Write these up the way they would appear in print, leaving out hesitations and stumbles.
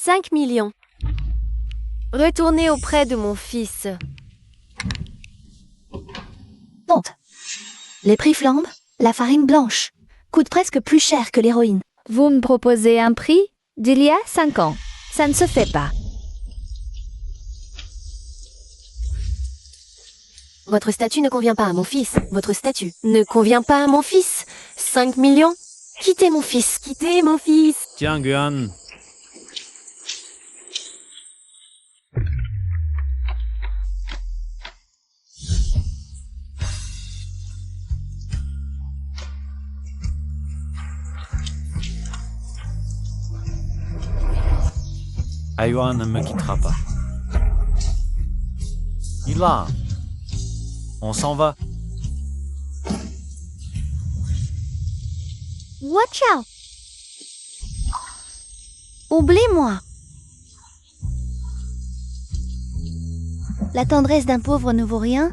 5 millions. Retournez auprès de mon fils. Honte. Les prix flambent, la farine blanche coûte presque plus cher que l'héroïne. Vous me proposez un prix d'il y a 5 ans. Ça ne se fait pas. Votre statut ne convient pas à mon fils. Votre statut ne convient pas à mon fils. 5 millions. Quittez mon fils. Quittez mon fils. Tiens, Guan. Ayuan ne me quittera pas. Ila, on s'en va. Watch out! Oublie-moi. La tendresse d'un pauvre ne vaut rien.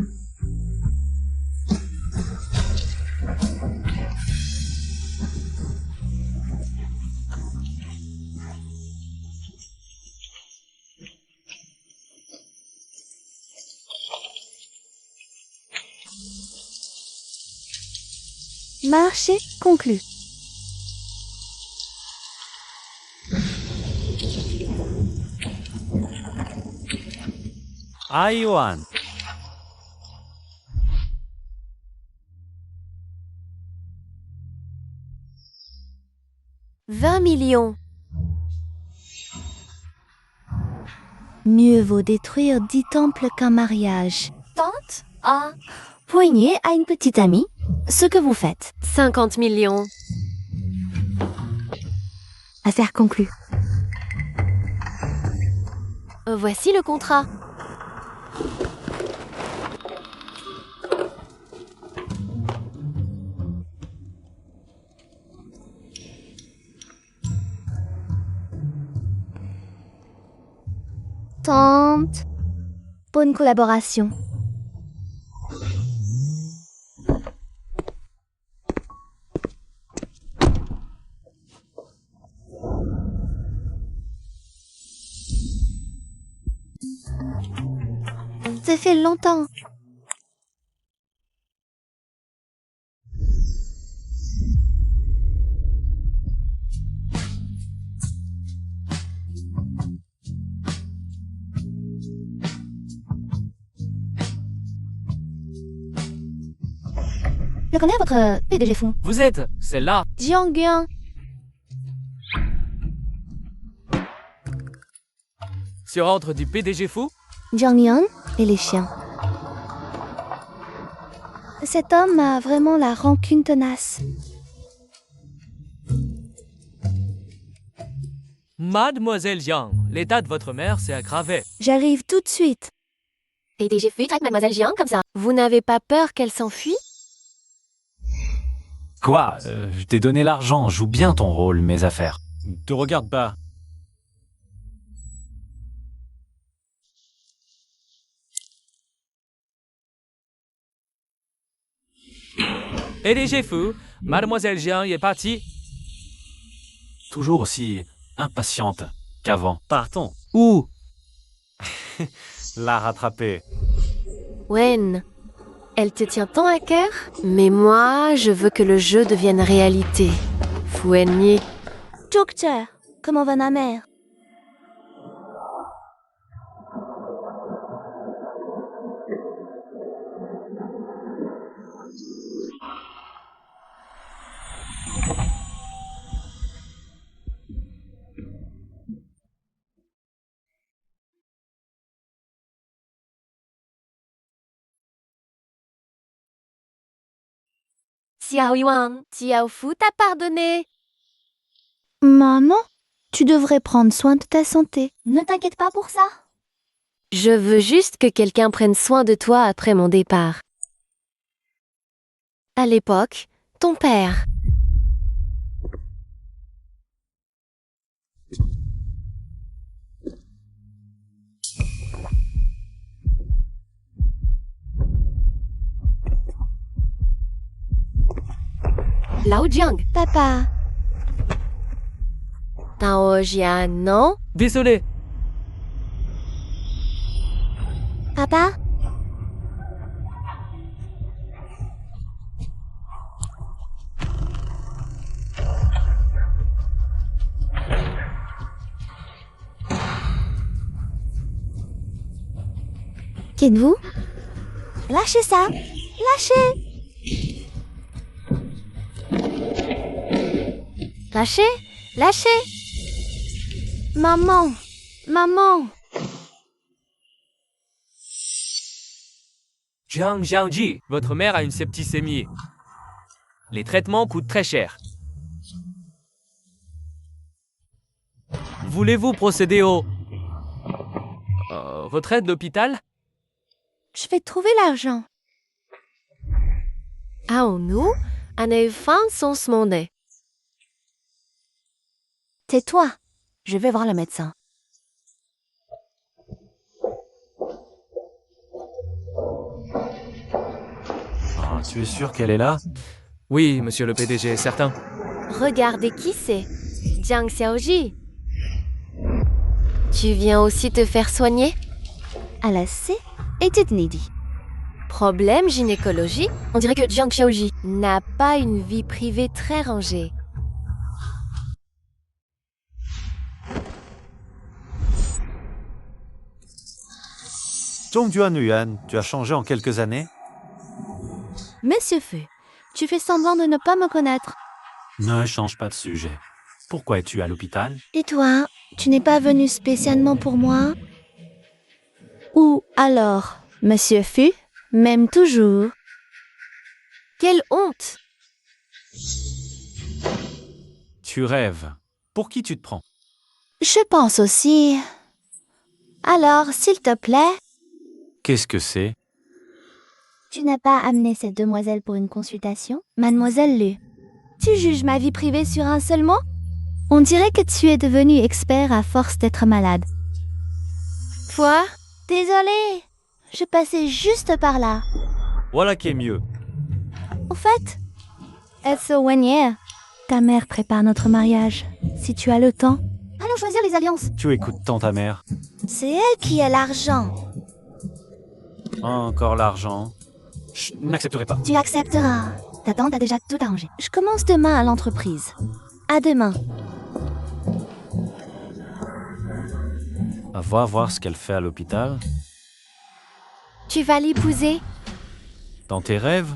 Marché conclu. Ayuan. « 20 millions. Mieux vaut détruire 10 temples qu'un mariage. Tante à poigner à une petite amie ce que vous faites. 50 millions. Affaire conclue. Voici le contrat. Tante, bonne collaboration. Ça fait longtemps. Je connais votre PDG fond. Vous êtes celle-là. Jiang Guan. Sur ordre du PDG fou. Jiang Yan et les chiens. Cet homme a vraiment la rancune tenace. Mademoiselle Jiang, l'état de votre mère s'est aggravé. J'arrive tout de suite. PDG Fu traite Mademoiselle Jiang comme ça. Vous n'avez pas peur qu'elle s'enfuit? Quoi Je t'ai donné l'argent, joue bien ton rôle, mes affaires. Te regarde pas. PDG fou, Mademoiselle Jiang est partie. Toujours aussi impatiente qu'avant. Partons. Où? La rattraper. Wen, elle te tient tant à cœur? Mais moi, je veux que le jeu devienne réalité. Fouennier. Docteur, comment va ma mère? Xiao Yuan, Xiao Fu t'a pardonné. Maman, tu devrais prendre soin de ta santé. Ne t'inquiète pas pour ça. Je veux juste que quelqu'un prenne soin de toi après mon départ. À l'époque, ton père. Lao Jiang. Papa, Taojia, non? Désolé. Papa? Qu'êtes-vous? Lâchez ça! Lâchez! Lâchez! Lâchez! Maman! Maman! Jiang Jiangji, votre mère a une septicémie. Les traitements coûtent très cher. Voulez-vous procéder au retrait de l'hôpital? Je vais trouver l'argent. Aonu, son monde. Tais-toi. Je vais voir le médecin. Ah, tu es sûr qu'elle est là? Oui, monsieur le PDG, certain. Regardez qui c'est. Jiang Xiaoji. Tu viens aussi te faire soigner? À la C, étude Nidi. Problème gynécologie? On dirait que Jiang Xiaoji n'a pas une vie privée très rangée. Zhongjuan Yuan, tu as changé en quelques années? Monsieur Fu, tu fais semblant de ne pas me connaître. Ne change pas de sujet. Pourquoi es-tu à l'hôpital? Et toi, tu n'es pas venu spécialement pour moi? Ou alors, Monsieur Fu m'aime toujours? Quelle honte! Tu rêves. Pour qui tu te prends? Je pense aussi. Alors, s'il te plaît, Qu'est-ce que c'est? tu n'as pas amené cette demoiselle pour une consultation? Mademoiselle Lu, tu juges ma vie privée sur un seul mot? On dirait que tu es devenu expert à force d'être malade. Quoi? Désolée, je passais juste par là. Voilà qui est mieux. Au fait, est-ce Wenye? Ta mère prépare notre mariage. Si tu as le temps, allons choisir les alliances. Tu écoutes tant ta mère. C'est elle qui a l'argent. Encore l'argent. Je n'accepterai pas. Tu accepteras. Ta tante a déjà tout arrangé. Je commence demain à l'entreprise. À demain. Va voir ce qu'elle fait à l'hôpital. Tu vas l'épouser? Dans tes rêves?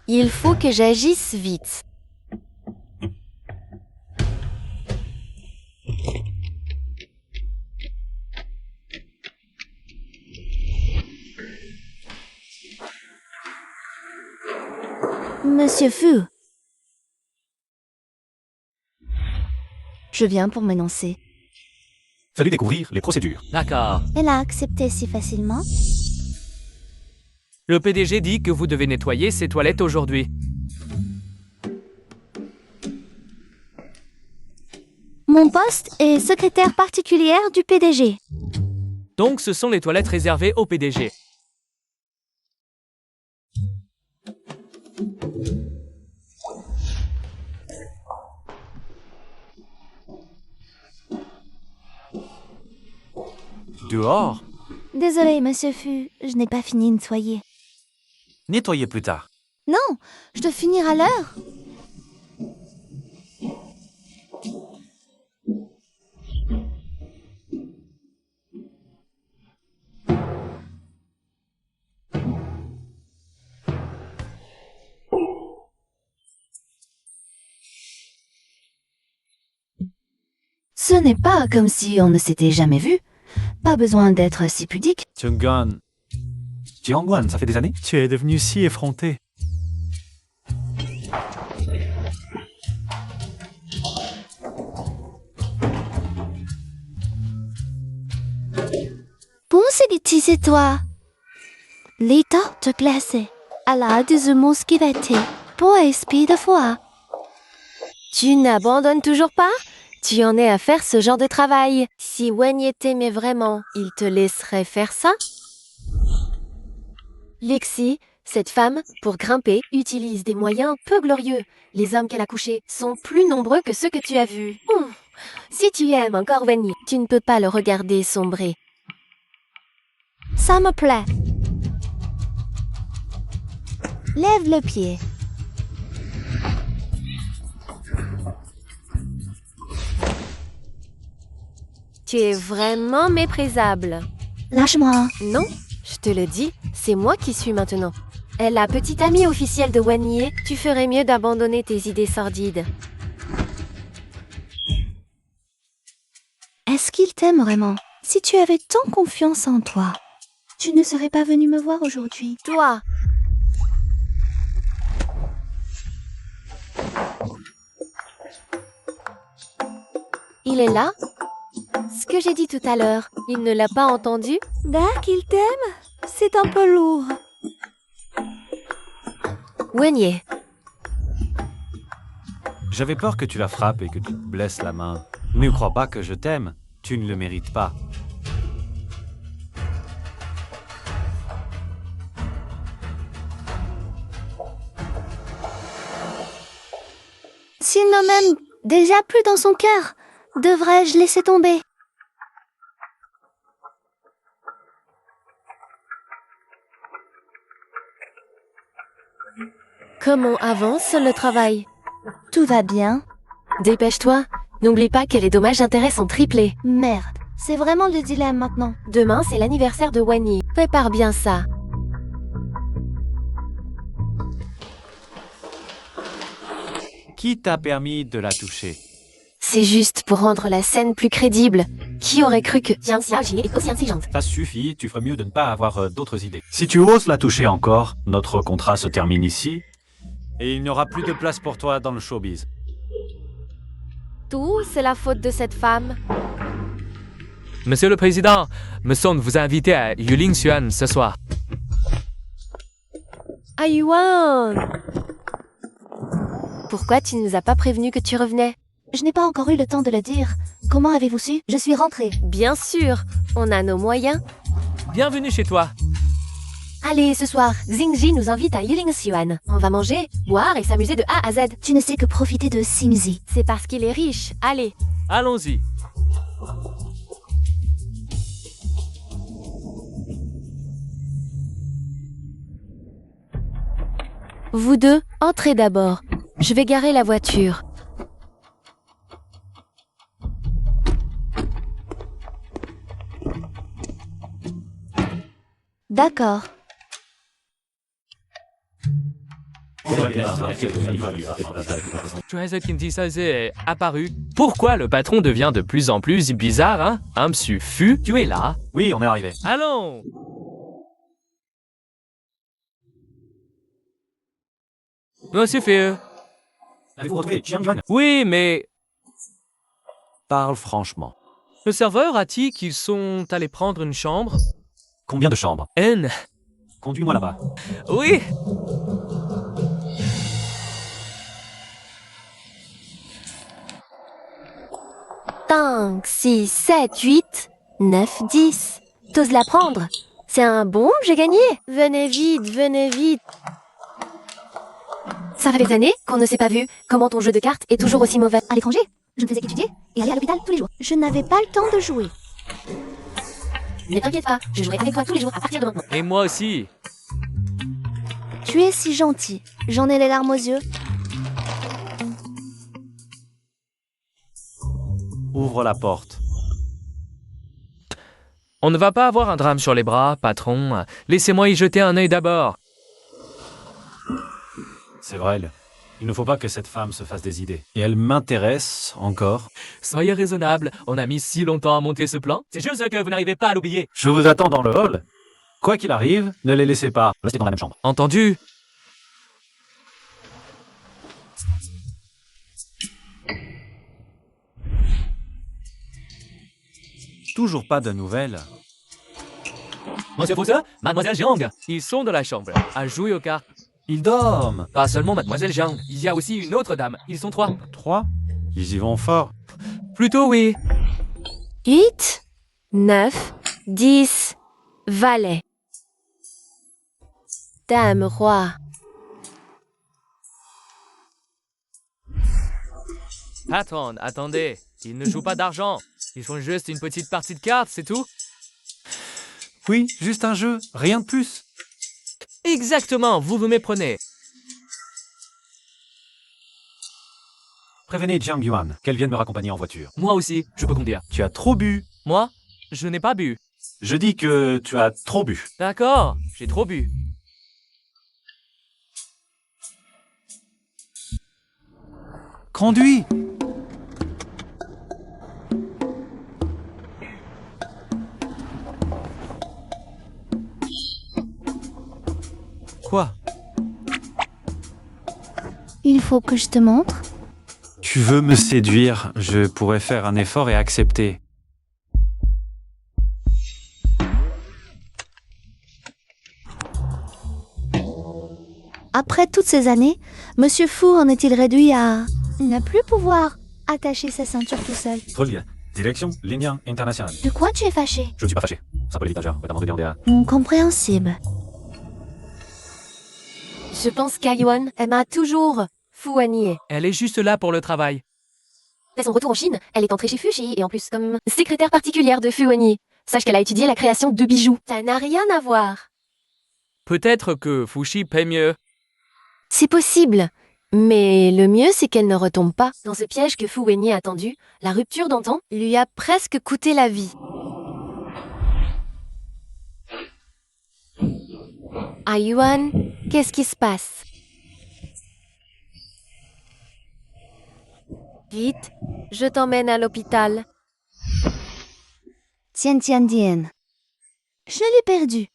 Il faut que j'agisse vite. Monsieur Fu. Je viens pour m'énoncer. Fallu découvrir les procédures. D'accord. Elle a accepté si facilement. Le PDG dit que vous devez nettoyer ses toilettes aujourd'hui. Mon poste est secrétaire particulière du PDG. Donc ce sont les toilettes réservées au PDG. Dehors? Désolée, Monsieur Fu, je n'ai pas fini de nettoyer. Nettoyer plus tard. Non, je dois finir à l'heure. Ce n'est pas comme si on ne s'était jamais vu. Pas besoin d'être si pudique. Chungguan, Jiangguan, ça fait des années? tu es devenu si effronté. Bon, c'est toi. Lita te place. Elle a des humours qui vêtent. Pour esprit de foi. Tu n'abandonnes toujours pas? Tu en es à faire ce genre de travail. Si Wenye t'aimait vraiment, il te laisserait faire ça? Lexi, Cette femme, pour grimper, utilise des moyens peu glorieux. Les hommes qu'elle a couchés sont plus nombreux que ceux que tu as vus. Si tu aimes encore Wenyi, tu ne peux pas le regarder sombrer. Ça me plaît. Lève le pied. Tu es vraiment méprisable. Lâche-moi. Non, je te le dis, c'est moi qui suis maintenant. Elle la petite amie officielle de Wenyi, tu ferais mieux d'abandonner tes idées sordides. Est-ce qu'il t'aime vraiment? Si tu avais tant confiance en toi, tu ne serais pas venu me voir aujourd'hui. Toi, il est là? Ce que j'ai dit tout à l'heure, il ne l'a pas entendu? Dak, il t'aime? C'est un peu lourd. Wenyi, J'avais peur que tu la frappes et que tu te blesses la main. Ne crois pas que je t'aime. Tu ne le mérites pas. S'il ne m'aime déjà plus dans son cœur, devrais-je laisser tomber? comment avance le travail? Tout va bien. Dépêche-toi, n'oublie pas que les dommages-intérêts sont triplés. Merde, c'est vraiment le dilemme maintenant. Demain, c'est l'anniversaire de Wenyi. Prépare bien ça. Qui t'a permis de la toucher? C'est juste pour rendre la scène plus crédible. Qui aurait cru que Jiang Xiaoji est aussi intelligente? Ça suffit, tu ferais mieux de ne pas avoir d'autres idées. Si tu oses la toucher encore, notre contrat se termine ici. Et il n'y aura plus de place pour toi dans le showbiz. Tout, c'est la faute de cette femme. Monsieur le Président, me Son vous a invité à Yuling Xuan ce soir. Yuan! Pourquoi tu ne nous as pas prévenu que tu revenais? Je n'ai pas encore eu le temps de le dire. Comment avez-vous su? Je suis rentrée. Bien sûr, on a nos moyens. Bienvenue chez toi. Allez, ce soir, Xingji nous invite à Yulingxuan. On va manger, boire et s'amuser de A à Z. Tu ne sais que profiter de Xingji. C'est parce qu'il est riche. Allez. Allons-y. Vous deux, entrez d'abord. Je vais garer la voiture. D'accord. Joyeux Kintisaze est apparu. Pourquoi le patron devient de plus en plus bizarre, hein? Monsieur Fu, tu es là? Oui, on est arrivé. Allons! Monsieur Fu. Avez-vous retrouvé Jiang Yuan? Oui, mais Parle franchement. le serveur a dit qu'ils sont allés prendre une chambre. Combien de chambres? N. Conduis-moi là-bas. Oui. Cinq, 6, 7, 8, 9, 10. T'oses la prendre? C'est un bon, j'ai gagné. Venez vite, venez vite. Ça fait des années qu'on ne s'est pas vu. Comment ton jeu de cartes est toujours aussi mauvais? À l'étranger, je ne faisais qu'étudier et aller à l'hôpital tous les jours. Je n'avais pas le temps de jouer. Ne t'inquiète pas, je jouerai avec toi tous les jours à partir de maintenant. Et moi aussi. Tu es si gentil. J'en ai les larmes aux yeux. Ouvre la porte. On ne va pas avoir un drame sur les bras, patron. Laissez-moi y jeter un œil d'abord. C'est vrai, il ne faut pas que cette femme se fasse des idées. Et elle m'intéresse encore. Soyez raisonnable, on a mis si longtemps à monter ce plan. C'est juste que vous n'arrivez pas à l'oublier. Je vous attends dans le hall. Quoi qu'il arrive, ne les laissez pas rester dans la même chambre. Entendu? Toujours pas de nouvelles. Monsieur Fosse, Mademoiselle Jiang. Ils sont dans la chambre, à jouer aux cartes. Ils dorment. Pas seulement Mademoiselle Jiang, il y a aussi une autre dame. Ils sont 3. 3? Ils y vont fort. Plutôt oui. 8, 9, 10, valet. Dame roi. Attendez. Ils ne jouent pas d'argent. Ils font juste une petite partie de cartes, c'est tout. Oui, juste un jeu, rien de plus. Exactement, vous vous méprenez. Prévenez Jiang Yuan qu'elle vienne me raccompagner en voiture. Moi aussi, je peux conduire. Tu as trop bu. Moi, je n'ai pas bu. Je dis que tu as trop bu. D'accord, j'ai trop bu. Conduis. Quoi? Il faut que je te montre. Tu veux me séduire? Je pourrais faire un effort et accepter. Après toutes ces années, Monsieur Fu en est-il réduit à ne plus pouvoir attacher sa ceinture tout seul? Trop bien. Direction Lignang International. De quoi tu es fâché? Je ne suis pas fâché. Ça peut l'étagère, notamment Compréhensible. Je pense qu'Ayuan aima toujours Fu Wenyi. Elle est juste là pour le travail. Dès son retour en Chine, elle est entrée chez Fushi et en plus comme secrétaire particulière de Fu Wenyi. Sache qu'elle a étudié la création de bijoux. Ça n'a rien à voir. Peut-être que Fushi paie mieux. C'est possible. Mais le mieux, c'est qu'elle ne retombe pas dans ce piège que Fu Wenyi a tendu. La rupture d'antan lui a presque coûté la vie. Ayuan, qu'est-ce qui se passe? Vite, je t'emmène à l'hôpital. Tiens. Je l'ai perdu.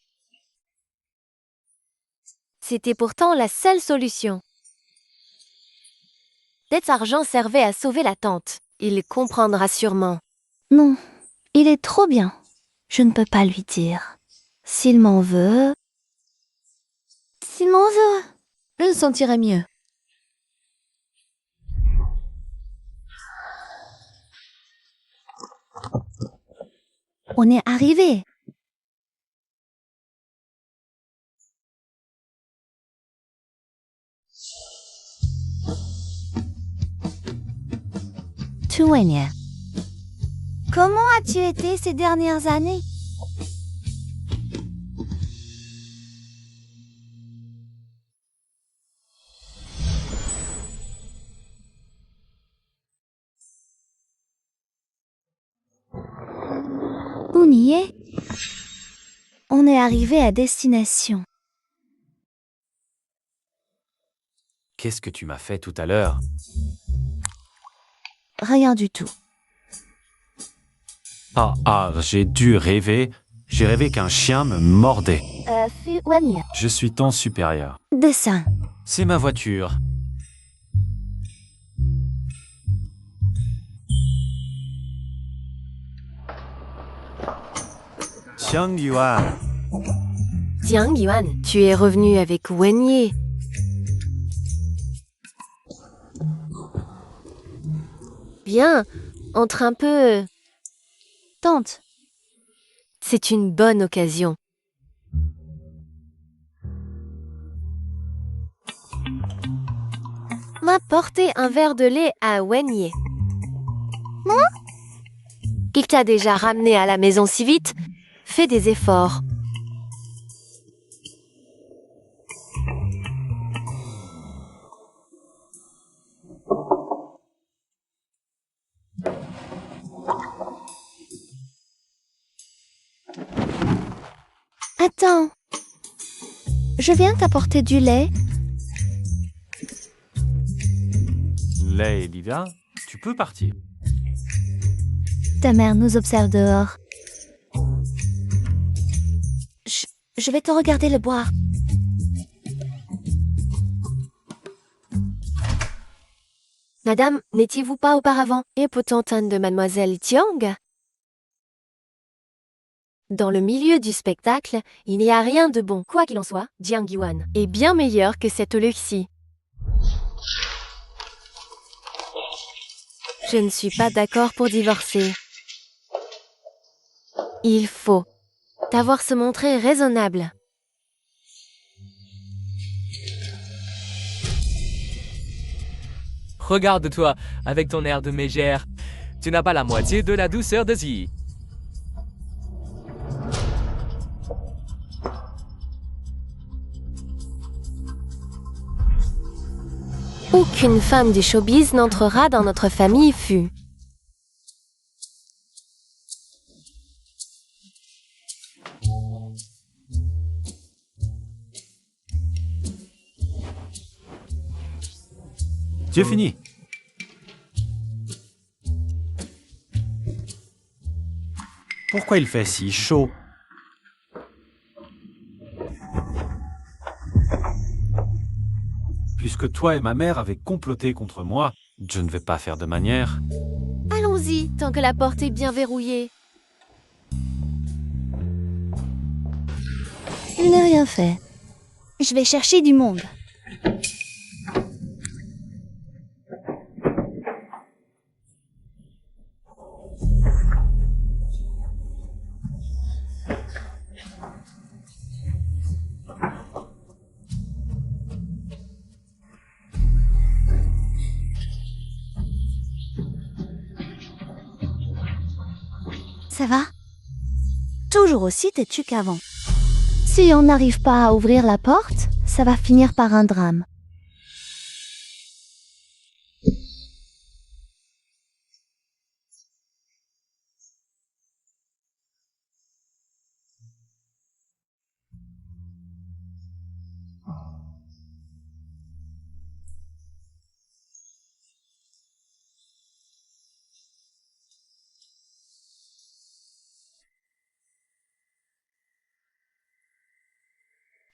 C'était pourtant la seule solution. Cet argent servait à sauver la tante. Il comprendra sûrement. Non, il est trop bien. Je ne peux pas lui dire. S'il m'en veut... je me sentirai mieux. On est arrivé. Tuenya. Comment as-tu été ces dernières années? On y est. On est arrivé à destination. Qu'est-ce que tu m'as fait tout à l'heure? Rien du tout. J'ai dû rêver. J'ai rêvé qu'un chien me mordait. Fuwania. Je suis ton supérieur. Dessin. C'est ma voiture. Jiang Yuan. Jiang Yuan, tu es revenu avec Wenyi. Viens, entre un peu. Tante. C'est une bonne occasion. M'a porté un verre de lait à Wenyi. Moi? Il t'a déjà ramené à la maison si vite? Fais des efforts. Attends. Je viens t'apporter du lait. Lei et Livia, tu peux partir. Ta mère nous observe dehors. Je vais te regarder le boire. Madame, n'étiez-vous pas auparavant épotantane de Mademoiselle Tiang? Dans le milieu du spectacle, il n'y a rien de bon. Quoi qu'il en soit, Jiang Yuan est bien meilleur que cette Luxi. Je ne suis pas d'accord pour divorcer. Il faut savoir se montrer raisonnable. regarde-toi avec ton air de mégère. Tu n'as pas la moitié de la douceur de Zi. Aucune femme du showbiz n'entrera dans notre famille Fu. Tu as fini. Pourquoi il fait si chaud? Puisque toi et ma mère avaient comploté contre moi, je ne vais pas faire de manière. Allons-y, tant que la porte est bien verrouillée. Je n'ai rien fait. Je vais chercher du monde. Ça va? Toujours aussi têtu qu'avant. Si on n'arrive pas à ouvrir la porte, ça va finir par un drame.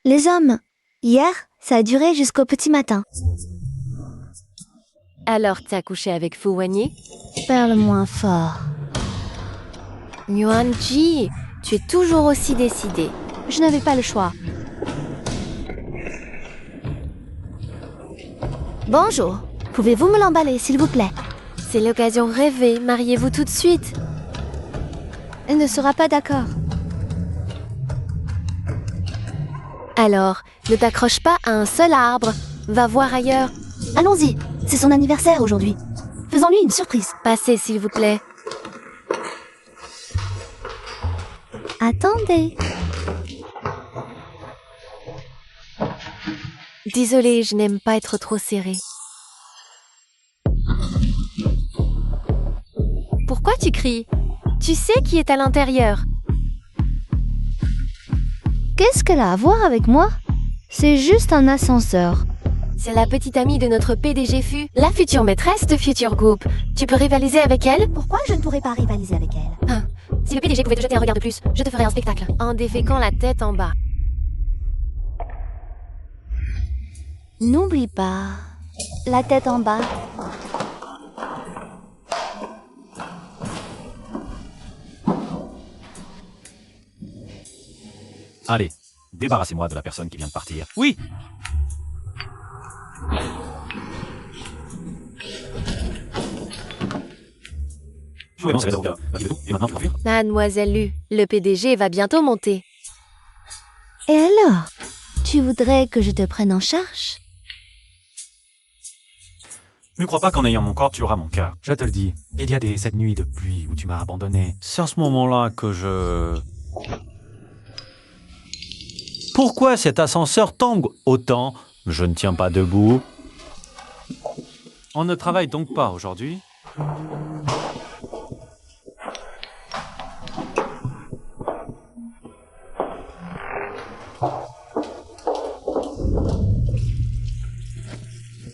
Les hommes, hier, ça a duré jusqu'au petit matin. Alors t'as couché avec Fu Wenyi? Parle moins fort. Yuanji, tu es toujours aussi décidé. Je n'avais pas le choix. Bonjour, pouvez-vous me l'emballer, s'il vous plaît? C'est l'occasion rêvée, mariez-vous tout de suite. Elle ne sera pas d'accord. Alors, ne t'accroche pas à un seul arbre. Va voir ailleurs. Allons-y, c'est son anniversaire aujourd'hui. Faisons-lui une surprise. Passez, s'il vous plaît. Attendez. Désolée, je n'aime pas être trop serrée. Pourquoi tu cries? Tu sais qui est à l'intérieur. Qu'est-ce qu'elle a à voir avec moi? C'est juste un ascenseur. C'est la petite amie de notre PDG Fu, la future maîtresse de Future Group. Tu peux rivaliser avec elle? Pourquoi je ne pourrais pas rivaliser avec elle? Si le PDG pouvait te jeter un regard de plus, je te ferais un spectacle. En déféquant la tête en bas. N'oublie pas, la tête en bas. Allez, débarrassez-moi de la personne qui vient de partir. Oui, Et maintenant, tu vas fuir? Mademoiselle Lu, le PDG va bientôt monter. Et alors? Tu voudrais que je te prenne en charge? Ne crois pas qu'en ayant mon corps, tu auras mon cœur. Je te le dis, il y a cette nuit de pluie où tu m'as abandonné. C'est à ce moment-là que je... Pourquoi cet ascenseur tangue autant? Je ne tiens pas debout. On ne travaille donc pas aujourd'hui?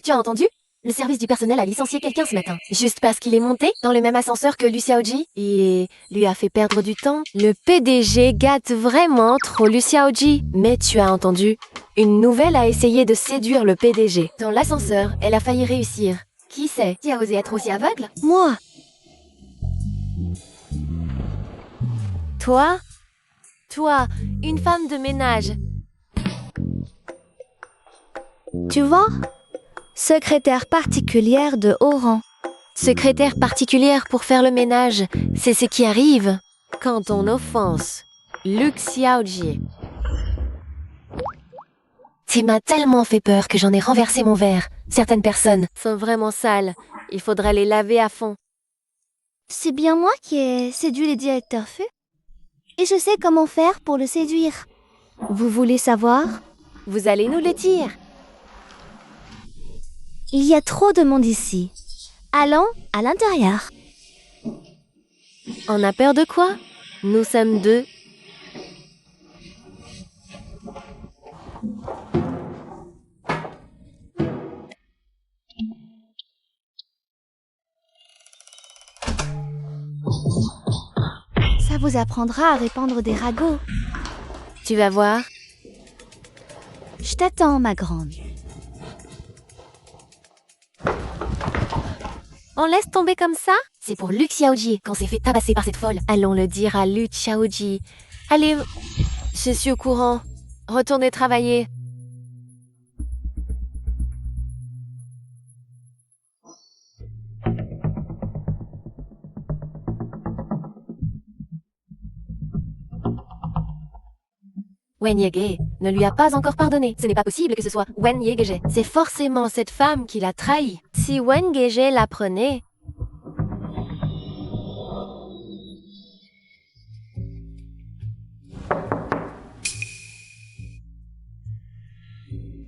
Tu as entendu? Le service du personnel a licencié quelqu'un ce matin. Juste parce qu'il est monté dans le même ascenseur que Lu Xiaoji et lui a fait perdre du temps. Le PDG gâte vraiment trop Lu Xiaoji. Mais tu as entendu? Une nouvelle a essayé de séduire le PDG. Dans l'ascenseur, elle a failli réussir. Qui sait? Tu as osé être aussi aveugle? Moi? Toi? Toi, une femme de ménage. Tu vois? Secrétaire particulière de haut rang. Secrétaire particulière pour faire le ménage, c'est ce qui arrive quand on offense Lu Xiaoji. Tu m'as tellement fait peur que j'en ai renversé mon verre. Certaines personnes sont vraiment sales. Il faudrait les laver à fond. C'est bien moi qui ai séduit le directeur Fu. Et je sais comment faire pour le séduire. Vous voulez savoir? Vous allez nous le dire. Il y a trop de monde ici. Allons à l'intérieur. On a peur de quoi? Nous sommes deux. Ça vous apprendra à répandre des ragots. Tu vas voir. Je t'attends, ma grande. On laisse tomber comme ça? C'est pour Lu Xiaoji qu'on s'est fait tabasser par cette folle. Allons le dire à Lu Xiaoji. Allez, je suis au courant. Retournez travailler. Wen Yege ne lui a pas encore pardonné. Ce n'est pas possible que ce soit Wen Yegeje. C'est forcément cette femme qui l'a trahi. Si Wen Yegeje l'apprenait...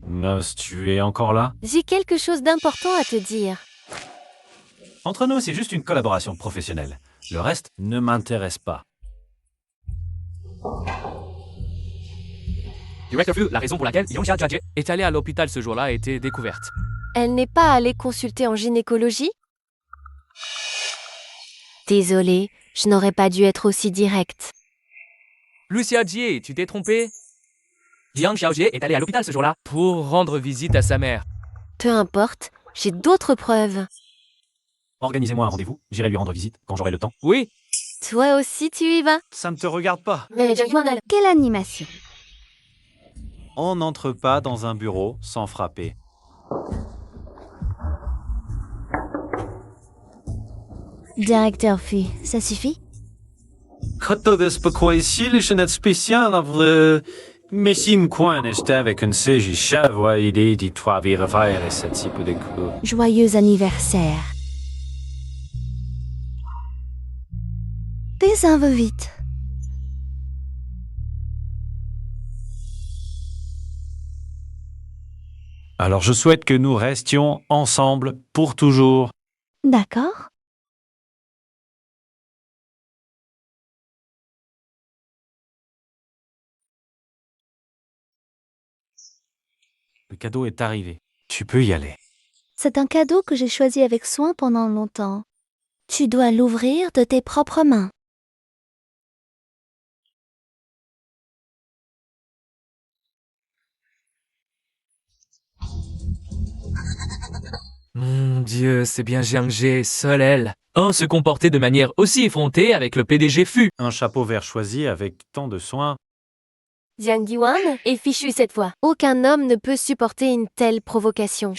Nos, tu es encore là? J'ai quelque chose d'important à te dire. Entre nous, c'est juste une collaboration professionnelle. Le reste ne m'intéresse pas. Directeur Fu, la raison pour laquelle Yongxia Jiajie est allée à l'hôpital ce jour-là a été découverte. Elle n'est pas allée consulter en gynécologie? Désolée, je n'aurais pas dû être aussi directe. Lucia Jie, tu t'es trompé? Jiang Xiaojie est allée à l'hôpital ce jour-là pour rendre visite à sa mère. Peu importe, j'ai d'autres preuves. Organisez-moi un rendez-vous, j'irai lui rendre visite quand j'aurai le temps. Oui, Toi aussi, tu y vas? Ça ne te regarde pas. Mais Jiang Yuan, Quelle animation! On n'entre pas dans un bureau sans frapper. Directeur Fu, ça suffit? Kto bezpokojsilszy nad specjalna w Messim kłaniasz avec un ségie chavois idée dit toi vire faire ce type de coup. Joyeux anniversaire. Désinve vite. Alors je souhaite que nous restions ensemble pour toujours. D'accord. Le cadeau est arrivé. Tu peux y aller. C'est un cadeau que j'ai choisi avec soin pendant longtemps. Tu dois l'ouvrir de tes propres mains. mon Dieu, c'est bien Jiang Jie, seule elle. Se comporter de manière aussi effrontée avec le PDG Fu. Un chapeau vert choisi avec tant de soin. Jiang Yuan est fichu cette fois. Aucun homme ne peut supporter une telle provocation.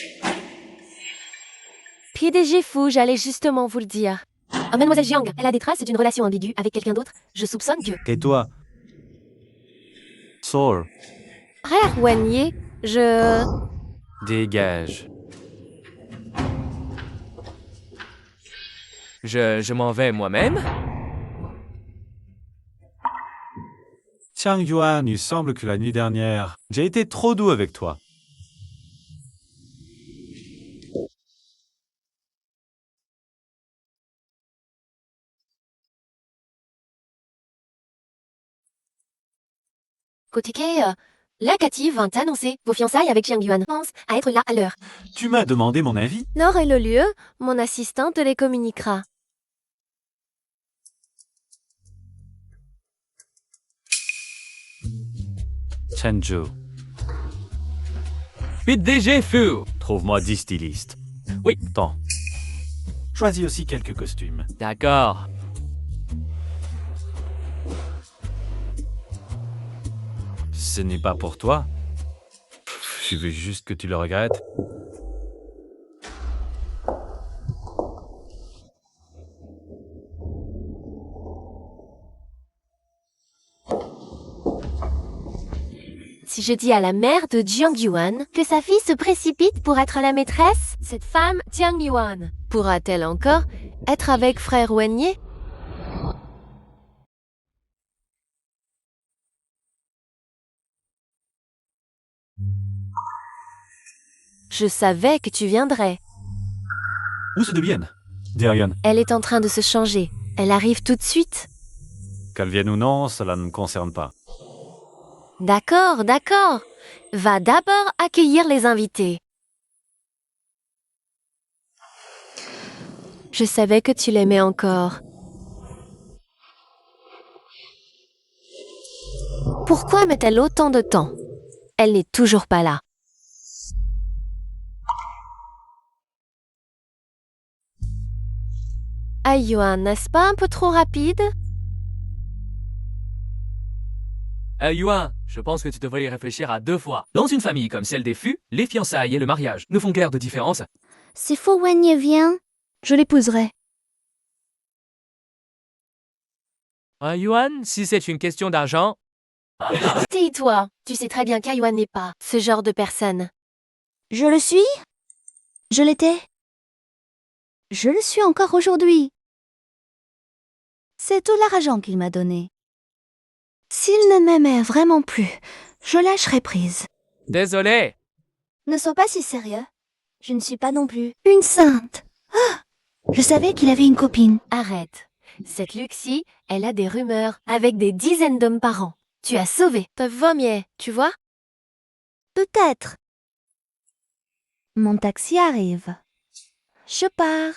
PDG Fu, j'allais justement vous le dire. Oh, Mademoiselle Jiang, elle a des traces d'une relation ambiguë avec quelqu'un d'autre. Je soupçonne que... Et toi? Soul, Frère Wen Ye, je... dégage. Je m'en vais moi-même. Tiang Yuan, il semble que la nuit dernière, j'ai été trop doux avec toi. Kotike, la Cathy vint annoncer vos fiançailles avec Jiang Yuan. Pense à être là à l'heure. Tu m'as demandé mon avis? Nord et le lieu, mon assistante les communiquera. Chenju, PDG Fu. trouve-moi 10 stylistes. Oui. Tant. Choisis aussi quelques costumes. D'accord. Ce n'est pas pour toi. Je veux juste que tu le regrettes. Si je dis à la mère de Jiang Yuan que sa fille se précipite pour être la maîtresse, cette femme, Jiang Yuan, pourra-t-elle encore être avec frère Wenye? Je savais que tu viendrais. Où se deviennent Darion. Elle est en train de se changer. Elle arrive tout de suite. Qu'elle vienne ou non, cela ne me concerne pas. D'accord, d'accord. Va d'abord accueillir les invités. Je savais que tu l'aimais encore. Pourquoi met-elle autant de temps? Elle n'est toujours pas là. Ah, Yuan, n'est-ce pas un peu trop rapide? Yuan, je pense que tu devrais y réfléchir à 2 fois. Dans une famille comme celle des Fu, les fiançailles et le mariage ne font guère de différence. Si Fu Wenye vient, Je l'épouserai. Yuan, si c'est une question d'argent, Tais-toi, tu sais très bien qu'Ayuan n'est pas ce genre de personne. je le suis. Je l'étais. Je le suis encore aujourd'hui. C'est tout l'argent qu'il m'a donné. S'il ne m'aimait vraiment plus, je lâcherais prise. désolé. Ne sois pas si sérieux. Je ne suis pas non plus une sainte. Ah, je savais qu'il avait une copine. Arrête. Cette Luxie, elle a des rumeurs avec des dizaines d'hommes par an. Tu as sauvé. Te vomier, tu vois? Peut-être. Mon taxi arrive. Je pars.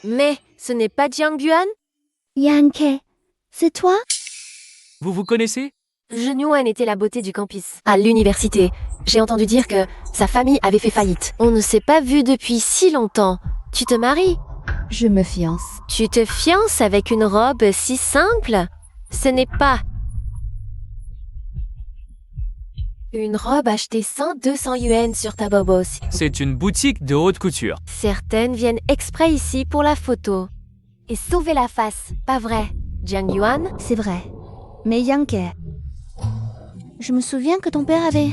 Mais ce n'est pas Jiang Yuan? Yanke, c'est toi? Vous vous connaissez? Jun Yuan était la beauté du campus. À l'université, j'ai entendu dire que sa famille avait fait faillite. On ne s'est pas vu depuis si longtemps. Tu te maries? Je me fiance. Tu te fiances avec une robe si simple? Ce n'est pas une robe achetée 100-200 yuan sur Tabobos. C'est une boutique de haute couture. Certaines viennent exprès ici pour la photo. Et sauver la face, pas vrai? Jiang Yuan? C'est vrai. Mais Yanke, je me souviens que ton père avait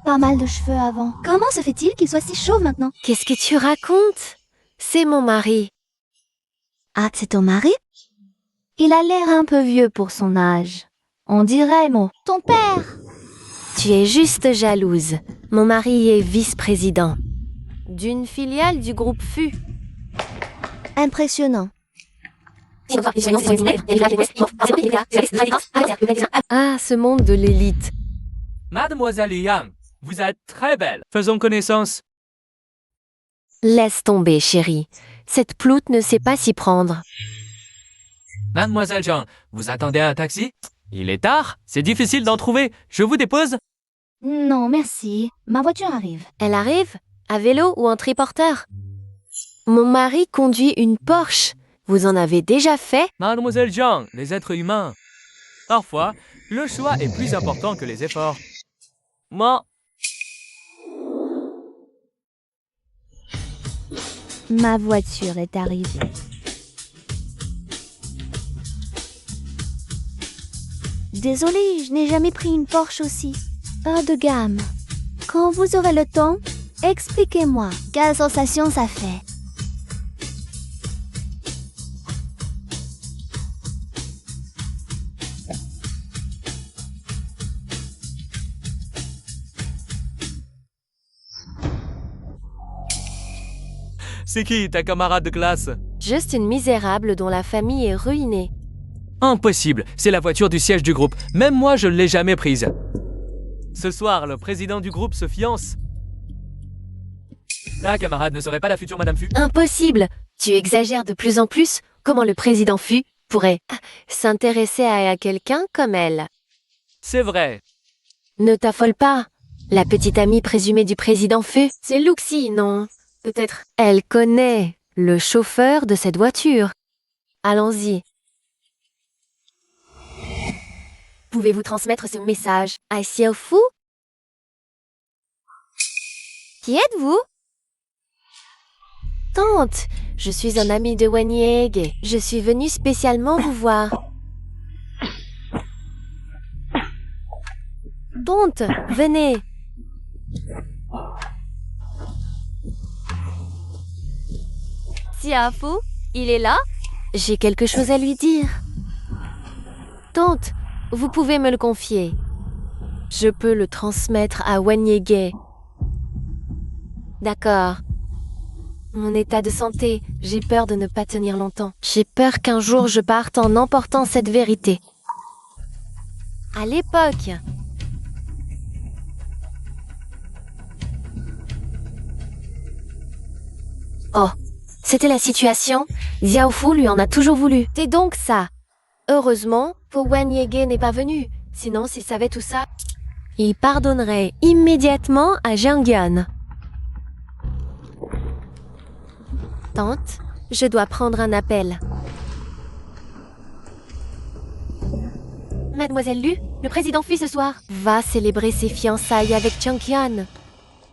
pas mal de cheveux avant. Comment se fait-il qu'il soit si chauve maintenant? Qu'est-ce que tu racontes? C'est mon mari. Ah, c'est ton mari? Il a l'air un peu vieux pour son âge. On dirait ton père. Tu es juste jalouse. Mon mari est vice-président d'une filiale du groupe FU. Impressionnant. Ah, ce monde de l'élite. Mademoiselle Yang, vous êtes très belle. Faisons connaissance. Laisse tomber, chérie. Cette ploute ne sait pas s'y prendre. Mademoiselle Zhang, vous attendez un taxi? Il est tard, c'est difficile d'en trouver. Je vous dépose? Non, merci. Ma voiture arrive. Elle arrive? À vélo ou en triporteur? Mon mari conduit une Porsche. Vous en avez déjà fait? Mademoiselle Zhang, les êtres humains. Parfois, le choix est plus important que les efforts. Moi, Ma voiture est arrivée. Désolée, je n'ai jamais pris une Porsche aussi. Hors de gamme. Quand vous aurez le temps, expliquez-moi quelle sensation ça fait. c'est qui ta camarade de classe? Juste une misérable dont la famille est ruinée. Impossible, c'est la voiture du siège du groupe. Même moi, je ne l'ai jamais prise. Ce soir, le président du groupe se fiance. La camarade ne serait pas la future Madame Fu? Impossible! Tu exagères de plus en plus. Comment le président FU pourrait s'intéresser à quelqu'un comme elle? C'est vrai. Ne t'affole pas. La petite amie présumée du président FU, c'est Luxie, non? Peut-être. Elle connaît le chauffeur de cette voiture. Allons-y. Pouvez-vous transmettre ce message à Xiaofu? Qui êtes-vous? Tante, je suis un ami de Wanyege. Je suis venu spécialement vous voir. Tante, venez. Xiaofu, il est là? J'ai quelque chose à lui dire. Tante, vous pouvez me le confier. Je peux le transmettre à Wanyege. D'accord. Mon état de santé, j'ai peur de ne pas tenir longtemps. J'ai peur qu'un jour je parte en emportant cette vérité. À l'époque, oh, c'était la situation. Xiaofu lui en a toujours voulu. C'est donc ça. Heureusement, Wanyege n'est pas venu. Sinon, s'il savait tout ça, il pardonnerait immédiatement à Jiangyan. Tante, je dois prendre un appel. Mademoiselle Lu, le président fuit ce soir. Va célébrer ses fiançailles avec Jiangyan.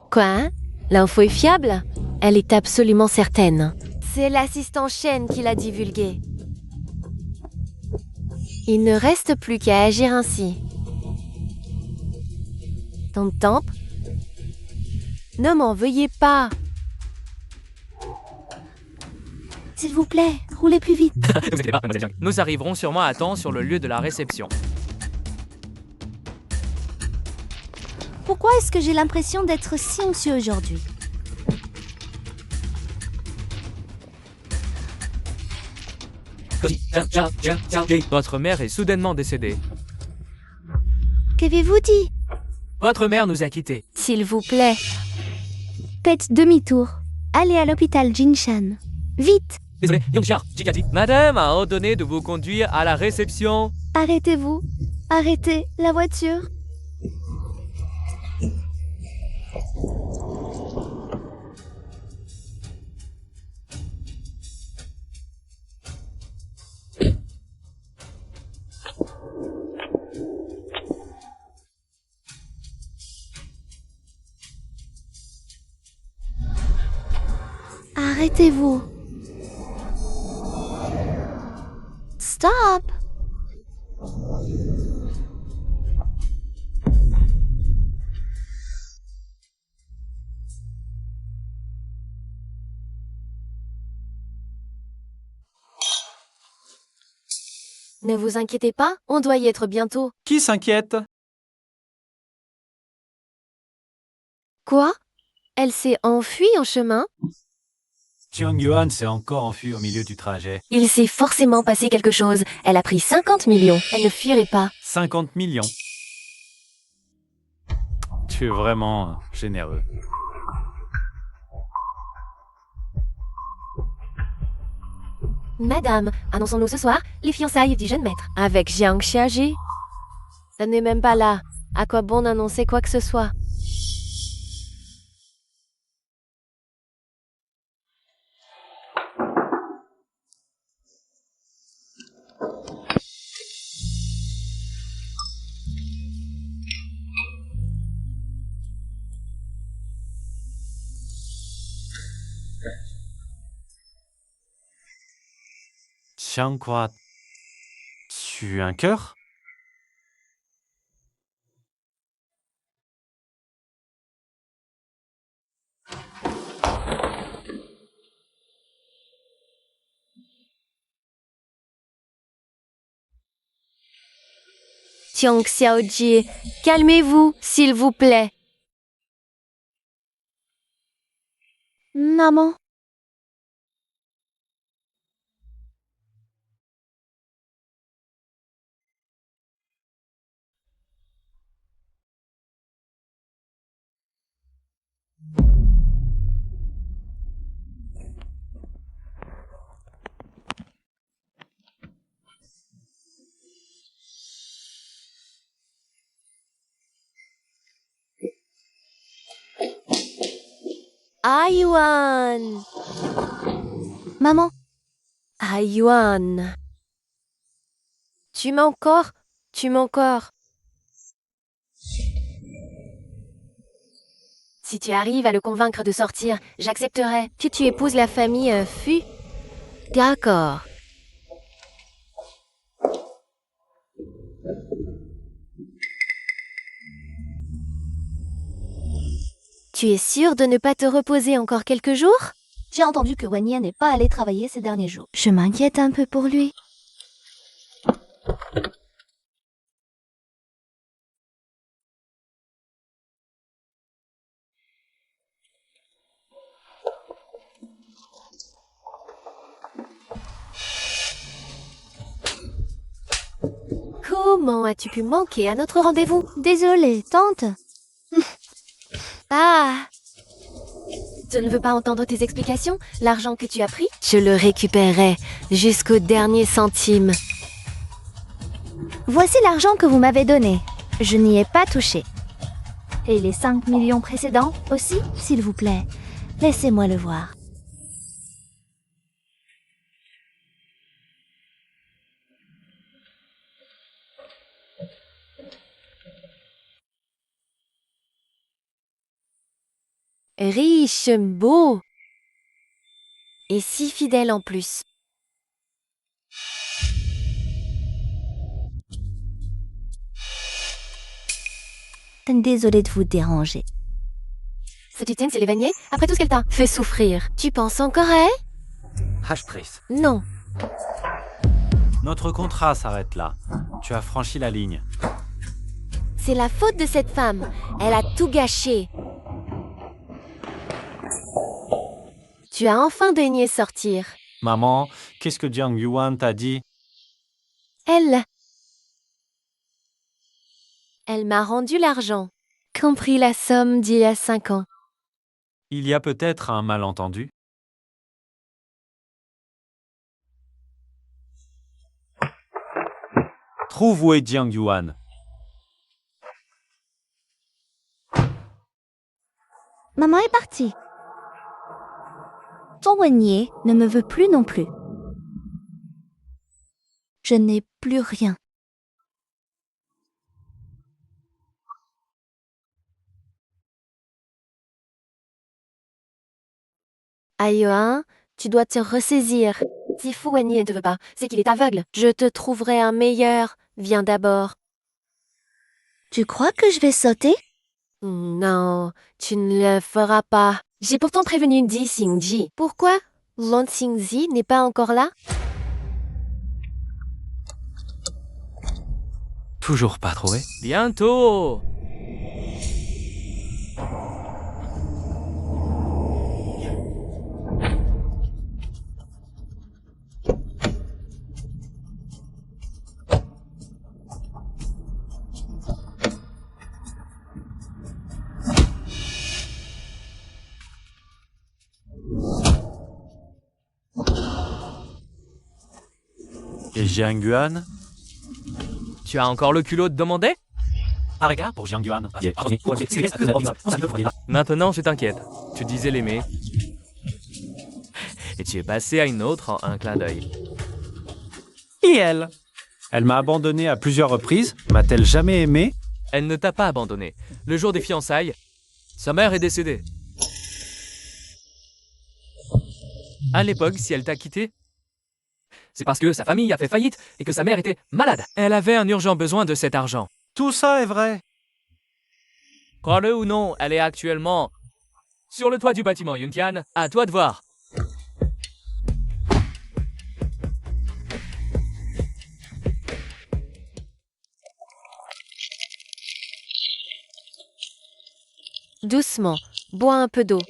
Quoi? L'info est fiable? Elle est absolument certaine. C'est l'assistant Shen qui l'a divulgué. Il ne reste plus qu'à agir ainsi. Tante Temp? Ne m'en veuillez pas. S'il vous plaît, roulez plus vite. Ne vous inquiétez pas, mademoiselle Jiang. Nous arriverons sûrement à temps sur le lieu de la réception. Pourquoi est-ce que j'ai l'impression d'être si anxieux aujourd'hui? Votre mère est soudainement décédée. Qu'avez-vous dit? Votre mère nous a quittés. S'il vous plaît. Faites demi-tour. Allez à l'hôpital Jinshan. Vite! Désolé, Yongxia, Jikati. Madame a ordonné de vous conduire à la réception. Arrêtez-vous. Arrêtez la voiture. Arrêtez-vous. Stop. Ne vous inquiétez pas, on doit y être bientôt. Qui s'inquiète? Quoi? Elle s'est enfuie en chemin? Jiang s'est encore enfui au milieu du trajet. Il s'est forcément passé quelque chose. Elle a pris 50 millions. Elle ne fuirait pas. 50 millions. Tu es vraiment généreux. Madame, annonçons-nous ce soir les fiançailles du jeune maître. Avec Jiang Xiaji? Ça n'est même pas là. À quoi bon d'annoncer quoi que ce soit? Tiens quoi? Tu as un cœur? Tiang Xiaoji, calmez-vous, s'il vous plaît. Maman. Ayuan! Maman. Ayuan! Tu m'as encore? Tu m'as encore? Si tu arrives à le convaincre de sortir, j'accepterai que tu épouses la famille Fu. D'accord. Tu es sûr de ne pas te reposer encore quelques jours? J'ai entendu que Wania n'est pas allé travailler ces derniers jours. Je m'inquiète un peu pour lui. Comment as-tu pu manquer à notre rendez-vous? Désolée, tante. Ah! Je ne veux pas entendre tes explications. L'argent que tu as pris, je le récupérerai jusqu'au dernier centime. Voici l'argent que vous m'avez donné. Je n'y ai pas touché. Et les 5 millions précédents aussi, s'il vous plaît. Laissez-moi le voir. Riche, beau. Et si fidèle en plus. Désolée de vous déranger. Cette Etienne, c'est l'évanier après tout ce qu'elle t'a fait souffrir. Tu penses encore à elle? H-Prise. Non. Notre contrat s'arrête là. Tu as franchi la ligne. C'est la faute de cette femme. Elle a tout gâché. Tu as enfin daigné sortir. Maman, qu'est-ce que Jiang Yuan t'a dit? Elle m'a rendu l'argent, compris la somme d'il y a 5 ans. Il y a peut-être un malentendu. Trouve où est Jiang Yuan. Maman est partie. Ton Wania ne me veut plus non plus. Je n'ai plus rien. Ayoin, tu dois te ressaisir. Si Fu Wenyi ne te veut pas, c'est qu'il est aveugle. Je te trouverai un meilleur. Viens d'abord. Tu crois que je vais sauter? Non, tu ne le feras pas. J'ai pourtant prévenu Di Xingji. Pourquoi Lan Xingzi n'est pas encore là? Toujours pas trouvé? Bientôt! Et Jiang Yuan? Tu as encore le culot de demander? Un regard pour Jiang Yuan. Maintenant, tu t'inquiètes. Tu disais l'aimer. Et tu es passé à une autre en un clin d'œil. Et elle? Elle m'a abandonné à plusieurs reprises. M'a-t-elle jamais aimé? Elle ne t'a pas abandonné. Le jour des fiançailles, sa mère est décédée. À l'époque, si elle t'a quitté, c'est parce que sa famille a fait faillite et que sa mère était malade. Elle avait un urgent besoin de cet argent. Tout ça est vrai. Crois-le ou non, elle est actuellement sur le toit du bâtiment Yuntian. À toi de voir. Doucement, bois un peu d'eau.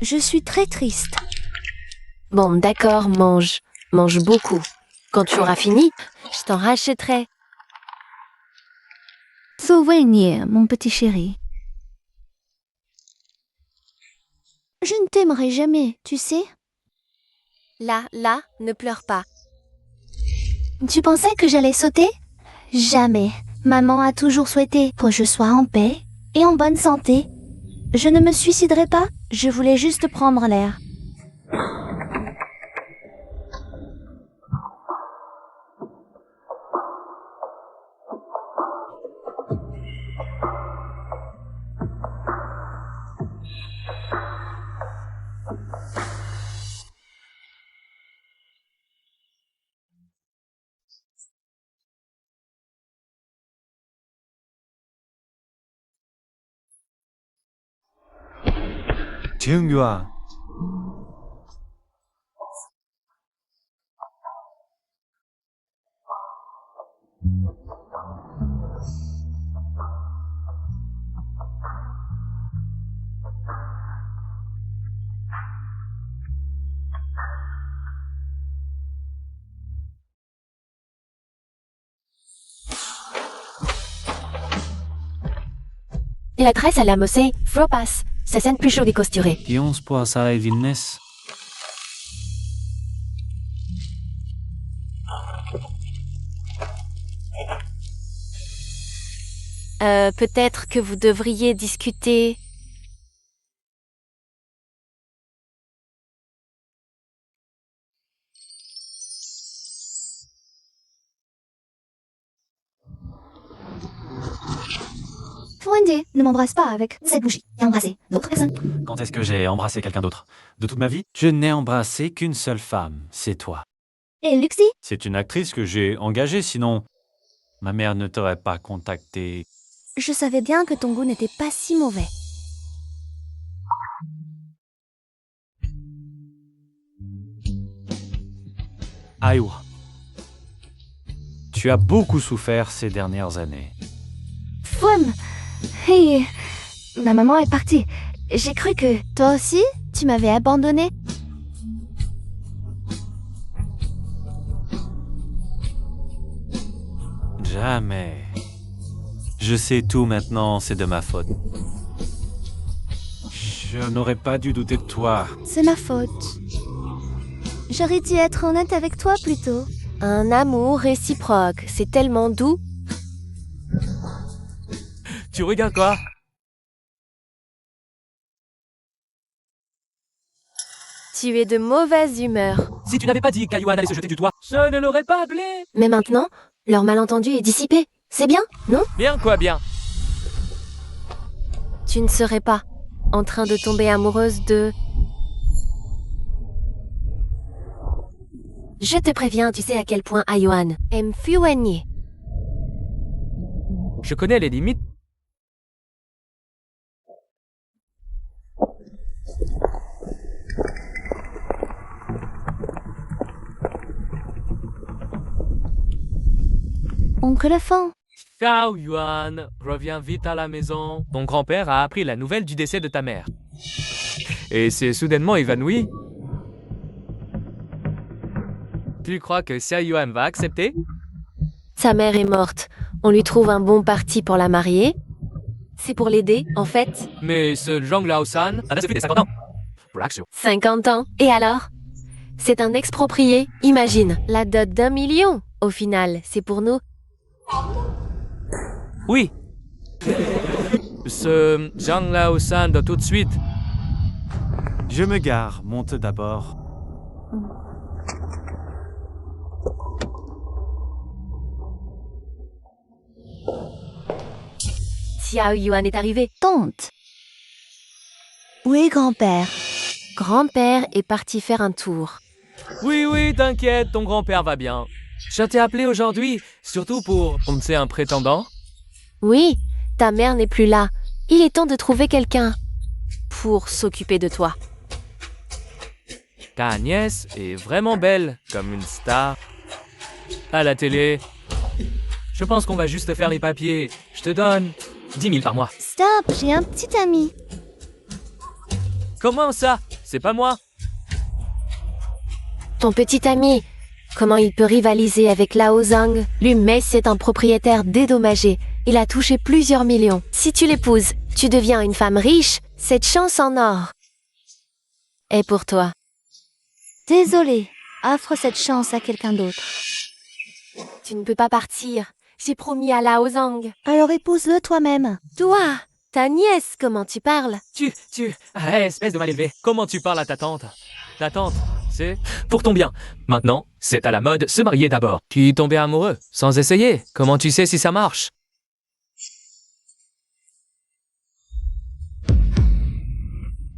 Je suis très triste. Bon, d'accord, mange. Mange beaucoup. Quand tu auras fini, je t'en rachèterai. Souvenir, mon petit chéri. Je ne t'aimerai jamais, tu sais. Là, ne pleure pas. Tu pensais que j'allais sauter? Jamais. Maman a toujours souhaité que je sois en paix et en bonne santé. Je ne me suiciderai pas, je voulais juste prendre l'air. Jeonghwa. L'adresse à la mosquée, Fropas. Ça sonne plus chaud et costuré. Kions puasa et Vilnes. Peut-être que vous devriez discuter. Wendy, ne m'embrasse pas avec cette bougie. Et embrasser d'autres personnes. Quand est-ce que j'ai embrassé quelqu'un d'autre? De toute ma vie? Je n'ai embrassé qu'une seule femme, c'est toi. Et Luxie? C'est une actrice que j'ai engagée, sinon ma mère ne t'aurait pas contacté. Je savais bien que ton goût n'était pas si mauvais. Aïwa. Tu as beaucoup souffert ces dernières années. Fouam! Hey, ma maman est partie. J'ai cru que toi aussi, tu m'avais abandonné. Jamais. Je sais tout maintenant, c'est de ma faute. Je n'aurais pas dû douter de toi. C'est ma faute. J'aurais dû être honnête avec toi plus tôt. Un amour réciproque, c'est tellement doux. Tu regardes quoi? Tu es de mauvaise humeur. Si tu n'avais pas dit qu'Ayuan allait se jeter du toit, je ne l'aurais pas appelé. Mais maintenant, leur malentendu est dissipé. C'est bien, non? Bien quoi, bien? Tu ne serais pas en train de tomber amoureuse de... Je te préviens, tu sais à quel point Ayuan aime Fuenyi. Je connais les limites. Oncle Fan. Xiao Yuan, reviens vite à la maison. Ton grand-père a appris la nouvelle du décès de ta mère. Et s'est soudainement évanoui. Tu crois que Xiao Yuan va accepter? Sa mère est morte. On lui trouve un bon parti pour la marier. C'est pour l'aider, en fait. Mais ce Zhang Laosan a plus de 50 ans. Relax. 50 ans. Et alors? C'est un exproprié, imagine. La dot d'1 million. Au final, c'est pour nous. Oui. Ce Zhang Laosan doit tout de suite. Je me gare, monte d'abord. Xiao Yuan est arrivé. Tante. Où est grand-père? Grand-père est parti faire un tour. Oui, oui, t'inquiète, ton grand-père va bien. Je t'ai appelé aujourd'hui, surtout pour... On sait un prétendant? Oui, ta mère n'est plus là. Il est temps de trouver quelqu'un pour s'occuper de toi. Ta nièce est vraiment belle, comme une star. À la télé. Je pense qu'on va juste faire les papiers. Je te donne 10 000 par mois. Stop, j'ai un petit ami. Comment ça? C'est pas moi. Ton petit ami, comment il peut rivaliser avec Lao Zhang? Lui, mais c'est un propriétaire dédommagé. Il a touché plusieurs millions. Si tu l'épouses, tu deviens une femme riche. Cette chance en or est pour toi. Désolée, offre cette chance à quelqu'un d'autre. Tu ne peux pas partir. J'ai promis à Lao Zhang. Alors épouse-le toi-même. Toi, ta nièce, comment tu parles? Ah, espèce de mal élevé. Comment tu parles à ta tante? Ta tante, c'est pour ton bien. Maintenant, c'est à la mode se marier d'abord. Puis tomber amoureux, sans essayer. Comment tu sais si ça marche?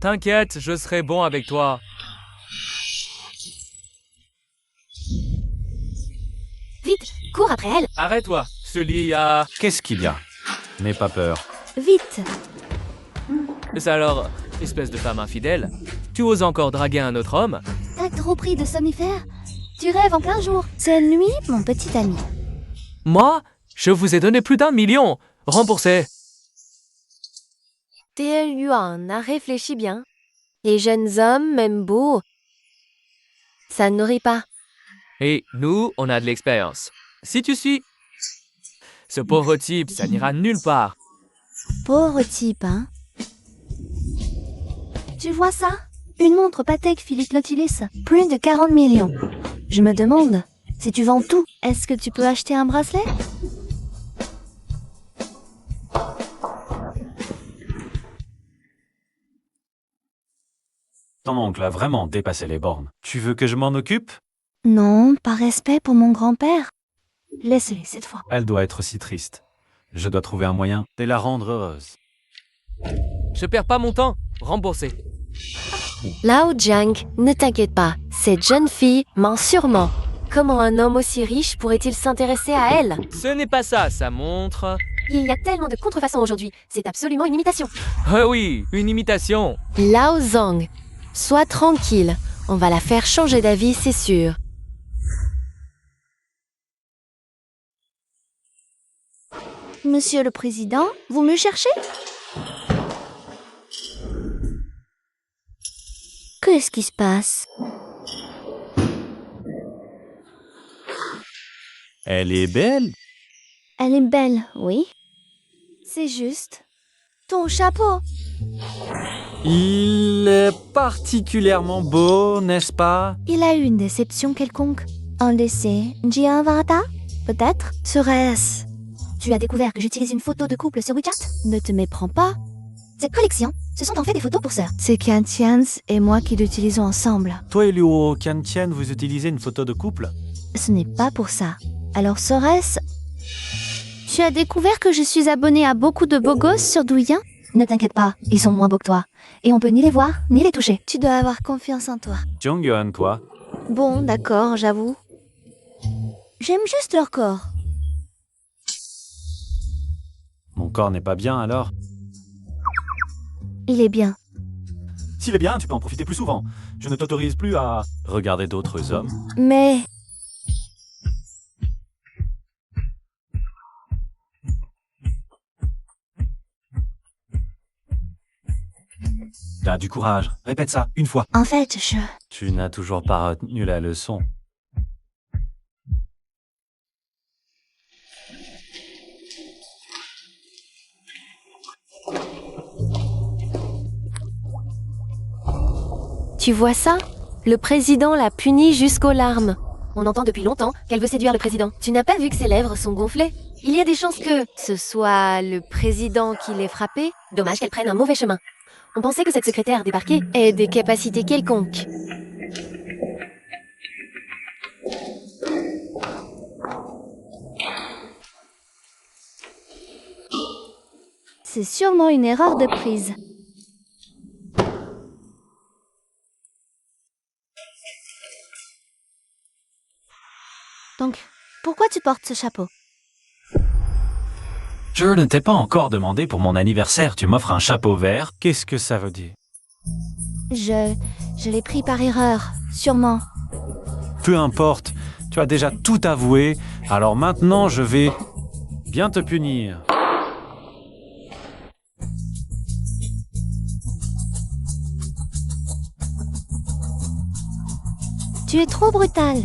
T'inquiète, je serai bon avec toi. Vite, cours après elle. Arrête-toi, ce lit a... Qu'est-ce qu'il y a? N'aie pas peur. Vite. Alors, Espèce de femme infidèle. Tu oses encore draguer un autre homme? T'as trop pris de somnifères? Tu rêves en plein jour. C'est nuit, mon petit ami. Moi? Je vous ai donné plus d'1 million. Remboursé. Tae Yuan a réfléchi bien. Les jeunes hommes, même beaux, ça ne nourrit pas. Et nous, on a de l'expérience. Si tu suis... Ce pauvre type, ça n'ira nulle part. Pauvre type, hein? Tu vois ça? Une montre Patek Philippe Nautilus, plus de 40 millions. Je me demande, si tu vends tout, est-ce que tu peux acheter un bracelet? Ton oncle a vraiment dépassé les bornes. Tu veux que je m'en occupe? Non, par respect pour mon grand-père. Laisse-les cette fois. Elle doit être si triste. Je dois trouver un moyen de la rendre heureuse. Je perds pas mon temps. Remboursé. Lao Jiang, ne t'inquiète pas, cette jeune fille ment sûrement. Comment un homme aussi riche pourrait-il s'intéresser à elle? Ce n'est pas ça, ça montre... Il y a tellement de contrefaçons aujourd'hui, c'est absolument une imitation. Ah oui, une imitation. Lao Zhang, sois tranquille, on va la faire changer d'avis, c'est sûr. Monsieur le Président, vous me cherchez? Qu'est-ce qui se passe? Elle est belle. Elle est belle, oui. C'est juste. Ton chapeau. Il est particulièrement beau, n'est-ce pas? Il a eu une déception quelconque. Un décès. Jian Varata? Peut-être? Serait-ce? Tu as découvert que j'utilise une photo de couple sur WeChat? Ne te méprends pas. Cette collection, ce sont en fait des photos pour sœurs. C'est Kian Tians et moi qui l'utilisons ensemble. Toi et Luo Kantian, vous utilisez une photo de couple? Ce n'est pas pour ça. Alors serait-ce... Tu as découvert que je suis abonnée à beaucoup de beaux gosses sur Douyin? Ne t'inquiète pas, ils sont moins beaux que toi. Et on peut ni les voir, ni les toucher. Tu dois avoir confiance en toi. Jonghyun, toi? Bon, d'accord, j'avoue. J'aime juste leur corps. Mon corps n'est pas bien alors? Il est bien. S'il est bien, tu peux en profiter plus souvent. Je ne t'autorise plus à regarder d'autres hommes. Mais... T'as du courage. Répète ça, une fois. En fait, Tu n'as toujours pas retenu la leçon. Tu vois ça? Le président l'a punie jusqu'aux larmes. On entend depuis longtemps qu'elle veut séduire le président. Tu n'as pas vu que ses lèvres sont gonflées? Il y a des chances que ce soit le président qui l'ait frappée. Dommage qu'elle prenne un mauvais chemin. On pensait que cette secrétaire débarquée ait des capacités quelconques. c'est sûrement une erreur de prise. Donc, pourquoi tu portes ce chapeau? Je ne t'ai pas encore demandé pour mon anniversaire, tu m'offres un chapeau vert. Qu'est-ce que ça veut dire? Je l'ai pris par erreur, sûrement. Peu importe, tu as déjà tout avoué, alors maintenant je vais bien te punir. Tu es trop brutal.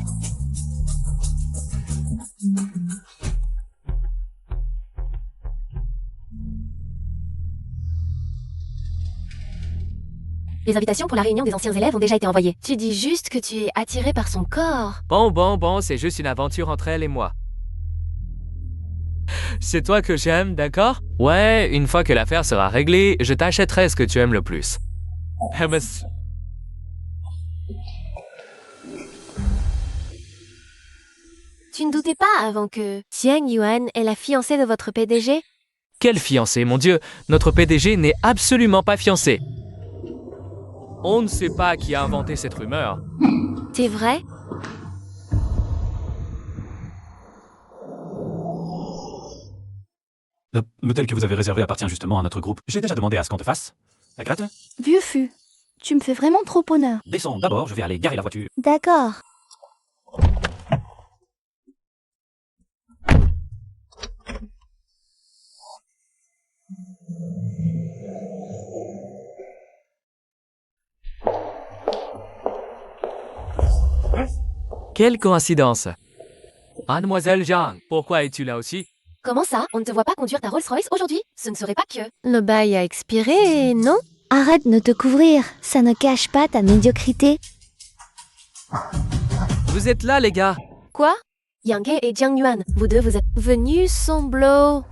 Les invitations pour la réunion des anciens élèves ont déjà été envoyées. Tu dis juste que tu es attiré par son corps. Bon, c'est juste une aventure entre elle et moi. C'est toi que j'aime, d'accord? Ouais, une fois que l'affaire sera réglée, je t'achèterai ce que tu aimes le plus. Tu ne doutais pas avant que Tian Yuan est la fiancée de votre PDG? Quel fiancé, mon Dieu! Notre PDG n'est absolument pas fiancé. On ne sait pas qui a inventé cette rumeur. C'est vrai? L'hôtel que vous avez réservé appartient justement à notre groupe. J'ai déjà demandé à ce qu'on te fasse. Agathe, Vieux fût, tu me fais vraiment trop honneur. descends d'abord, je vais aller garer la voiture. D'accord. Quelle coïncidence. Mademoiselle Zhang, pourquoi es-tu là aussi? Comment ça? On ne te voit pas conduire ta Rolls-Royce aujourd'hui? Ce ne serait pas que... Le bail a expiré, non? Arrête de te couvrir, ça ne cache pas ta médiocrité. Vous êtes là, les gars. Quoi? Yang He et Jiang Yuan, vous deux, vous êtes venus, Somblo.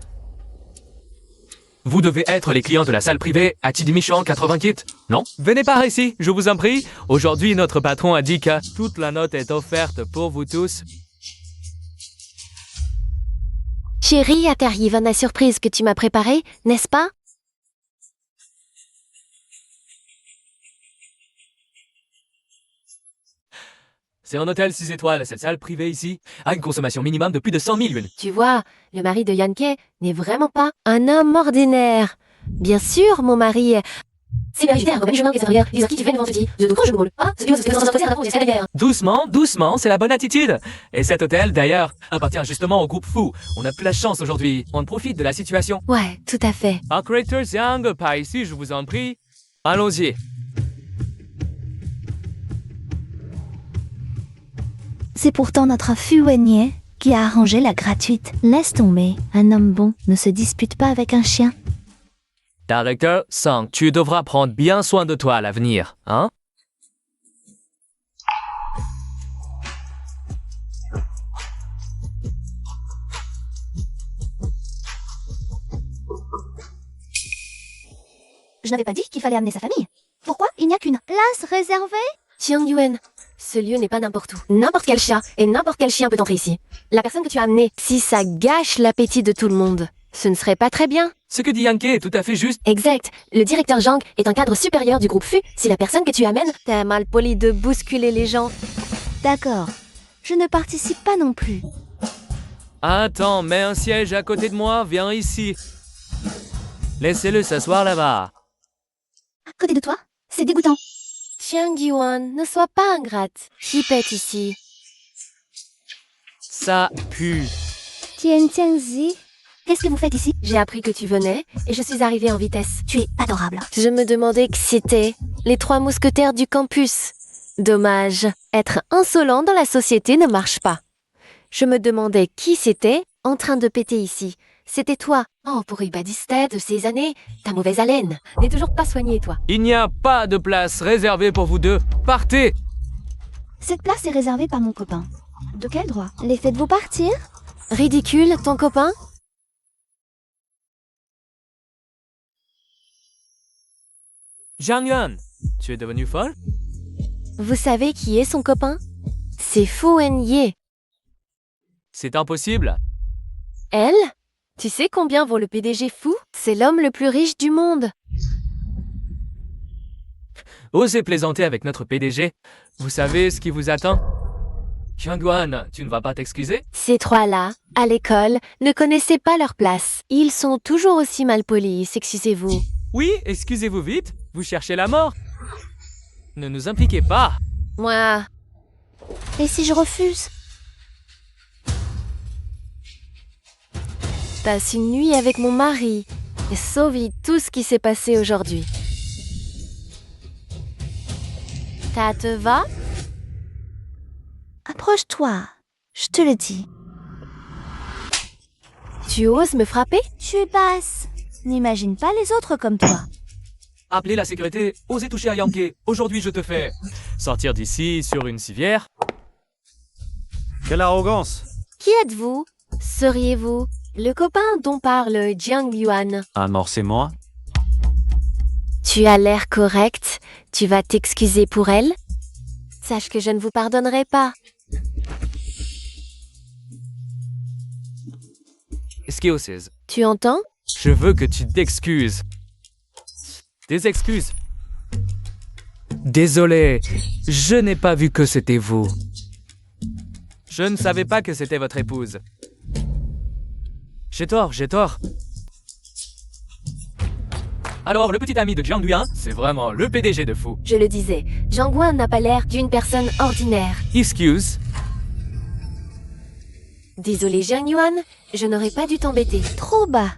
Vous devez être les clients de la salle privée à Tidimichang 80 kit, non? Venez par ici, je vous en prie. Aujourd'hui, notre patron a dit que toute la note est offerte pour vous tous. Chérie, t'arrive la surprise que tu m'as préparée, n'est-ce pas? C'est un hôtel 6 étoiles, cette salle privée ici a une consommation minimum de plus de 100 000 yuan. Tu vois, le mari de Yanke n'est vraiment pas un homme ordinaire. Bien sûr, mon mari est... Doucement, doucement, c'est la bonne attitude. Et cet hôtel, d'ailleurs, appartient justement au groupe Fou. On a plus la chance aujourd'hui. On profite de la situation. Ouais, tout à fait. Operator Xiang, par ici, je vous en prie. Allons-y. C'est pourtant notre Fu Wenye qui a arrangé la gratuite. Laisse tomber, un homme bon ne se dispute pas avec un chien. Directeur Sang, tu devras prendre bien soin de toi à l'avenir, hein? Je n'avais pas dit qu'il fallait amener sa famille. Pourquoi il n'y a qu'une place réservée? Jiang Yuan, ce lieu n'est pas n'importe où. N'importe quel chat et n'importe quel chien peut entrer ici. La personne que tu as amenée, si ça gâche l'appétit de tout le monde, ce ne serait pas très bien. Ce que dit Yanke est tout à fait juste. Exact. Le directeur Zhang est un cadre supérieur du groupe Fu. Si la personne que tu amènes, t'es mal poli de bousculer les gens. D'accord. Je ne participe pas non plus. Attends, mets un siège à côté de moi, viens ici. Laissez-le s'asseoir là-bas. À côté de toi? C'est dégoûtant. Jiang Yuan, ne sois pas ingrate. Qui pète ici? Ça pue. Tian Tianzi, qu'est-ce que vous faites ici? J'ai appris que tu venais et je suis arrivée en vitesse. Tu es adorable. Je me demandais qui c'était. Les 3 mousquetaires du campus. Dommage. Être insolent dans la société ne marche pas. Je me demandais qui c'était en train de péter ici. C'était toi. Oh, pour Ibadista de ces années, ta mauvaise haleine. N'est toujours pas soignée, toi. Il n'y a pas de place réservée pour vous deux. Partez! Cette place est réservée par mon copain. De quel droit? Les faites-vous partir? Ridicule, ton copain? Zhang Yuan, tu es devenue folle? Vous savez qui est son copain? C'est Fu Wenye. C'est impossible. Elle? Tu sais combien vaut le PDG Fu? C'est l'homme le plus riche du monde. Osez plaisanter avec notre PDG. Vous savez ce qui vous attend? Xiangguan, tu ne vas pas t'excuser? Ces 3-là, à l'école, ne connaissaient pas leur place. Ils sont toujours aussi malpolis, excusez-vous. Oui, excusez-vous vite. Vous cherchez la mort. Ne nous impliquez pas. Moi, Et si je refuse? passe une nuit avec mon mari et sauve tout ce qui s'est passé aujourd'hui. Ça te va? Approche-toi, je te le dis. Tu oses me frapper? Tu es basse. N'imagine pas les autres comme toi. Appelez la sécurité. Osez toucher à Yankee. Aujourd'hui, je te fais sortir d'ici sur une civière. Quelle arrogance! Qui êtes-vous? Seriez-vous le copain dont parle Jiang Yuan? Amorcez-moi. Tu as l'air correct. Tu vas t'excuser pour elle? Sache que je ne vous pardonnerai pas. Excuses. Tu entends? Je veux que tu t'excuses. Des excuses. Désolé, je n'ai pas vu que c'était vous. Je ne savais pas que c'était votre épouse. J'ai tort, j'ai tort. Alors, le petit ami de Jiang Yuan, c'est vraiment le PDG de fou. Je le disais, Jiang Guan n'a pas l'air d'une personne ordinaire. Excuse. Désolé Jiang Yuan, je n'aurais pas dû t'embêter. Trop bas.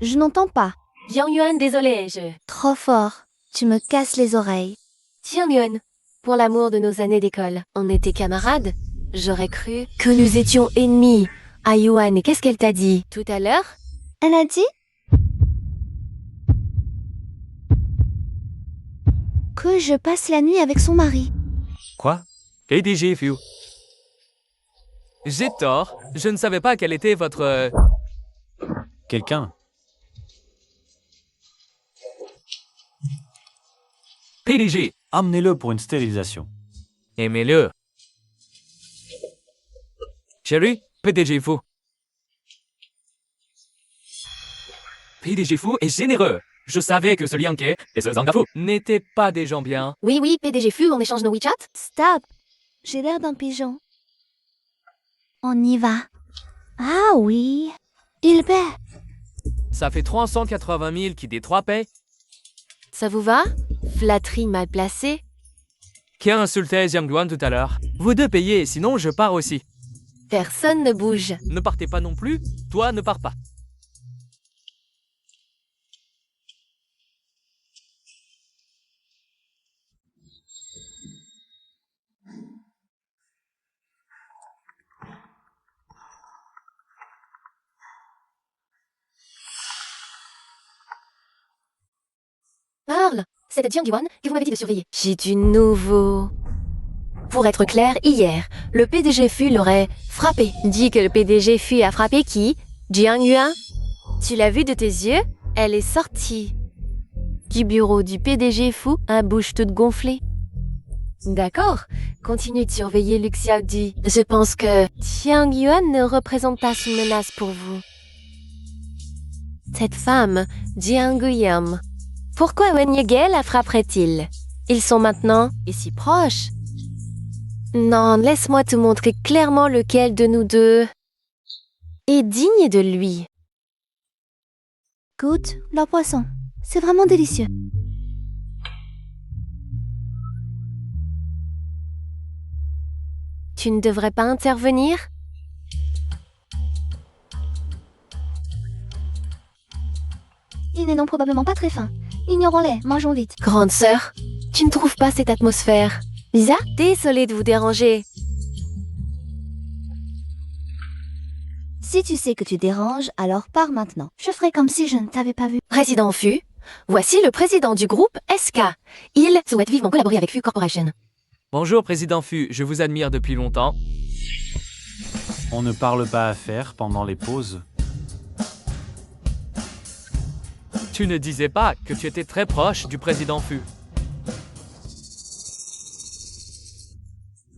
Je n'entends pas. Jiang Yuan, désolé, Trop fort. Tu me casses les oreilles. Jiang Yuan, pour l'amour de nos années d'école, on était camarades. J'aurais cru que nous étions ennemis. Ah Yuan, et qu'est-ce qu'elle t'a dit tout à l'heure? Elle a dit que je passe la nuit avec son mari. Quoi? PDG Fu. J'ai tort. Je ne savais pas quel était votre... Quelqu'un? PDG. Amenez-le pour une stérilisation. Aimez-le. Chérie, PDG Fu. PDG Fu est généreux. Je savais que ce Liang Ke et ce Zhang Dafu n'étaient pas des gens bien. Oui, oui, PDG Fu, on échange nos WeChat? Stop. J'ai l'air d'un pigeon. On y va. Ah oui. Il paie. Ça fait 380 000 qui des 3 paient. Ça vous va? Flatterie mal placée? Qui a insulté Jiang Yuan tout à l'heure? Vous deux payez, sinon je pars aussi. Personne ne bouge. Ne partez pas non plus, toi ne pars pas. Parle! C'est Jiang Yuan que vous m'avez dit de surveiller. J'ai du nouveau. Pour être clair, hier, le PDG Fu l'aurait frappé. Dis que le PDG Fu a frappé qui? Jiang Yuan? Tu l'as vu de tes yeux? Elle est sortie du bureau du PDG Fu, à bouche toute gonflée. D'accord, continue de surveiller Lu Xiaodi. Je pense que Jiang Yuan ne représente pas une menace pour vous. Cette femme, Jiang Guiyam. Pourquoi Wen Yegel la frapperait-il? Ils sont maintenant et si proches. Non, laisse-moi te montrer clairement lequel de nous deux est digne de lui. Goûte leur poisson. C'est vraiment délicieux. Tu ne devrais pas intervenir? Il n'est donc probablement pas très fin. Ignorons-les, mangeons vite. Grande sœur, tu ne trouves pas cette atmosphère? Lisa, désolée de vous déranger. Si tu sais que tu déranges, alors pars maintenant. Je ferai comme si je ne t'avais pas vu. Président Fu, voici le président du groupe SK. Il souhaite vivement collaborer avec Fu Corporation. Bonjour Président Fu, je vous admire depuis longtemps. On ne parle pas affaires pendant les pauses. Tu ne disais pas que tu étais très proche du Président Fu.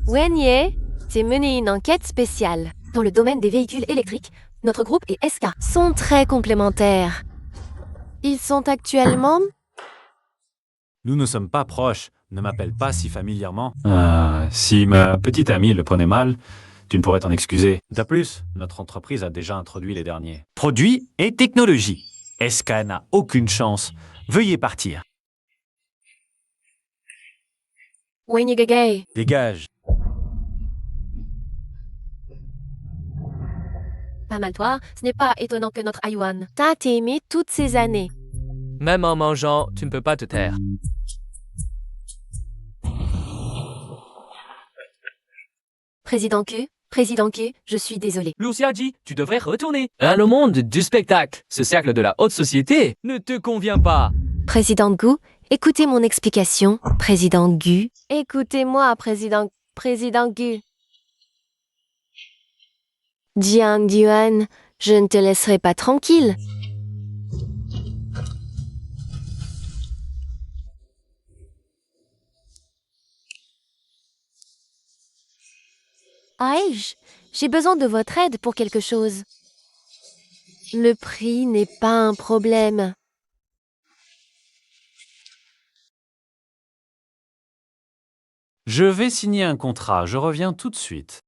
Wen Ye, j'ai mené une enquête spéciale. Dans le domaine des véhicules électriques, notre groupe et SK sont très complémentaires. Ils sont actuellement... Nous ne sommes pas proches. Ne m'appelle pas si familièrement. Si ma petite amie le prenait mal, tu ne pourrais t'en excuser. De plus, notre entreprise a déjà introduit les derniers produits et technologies. SK n'a aucune chance. Veuillez partir. Wen Ye. Dégage. Pas mal toi, ce n'est pas étonnant que notre Ayuan t'a aimé toutes ces années. Même en mangeant, tu ne peux pas te taire. Président Q, je suis désolée. Lu Xiaodi, tu devrais retourner. Le monde du spectacle, ce cercle de la haute société, ne te convient pas. Président Gu, écoutez mon explication. Président Gu, écoutez-moi, Président Gu. Jiang Yuan, je ne te laisserai pas tranquille. Aïe, j'ai besoin de votre aide pour quelque chose. Le prix n'est pas un problème. Je vais signer un contrat. Je reviens tout de suite.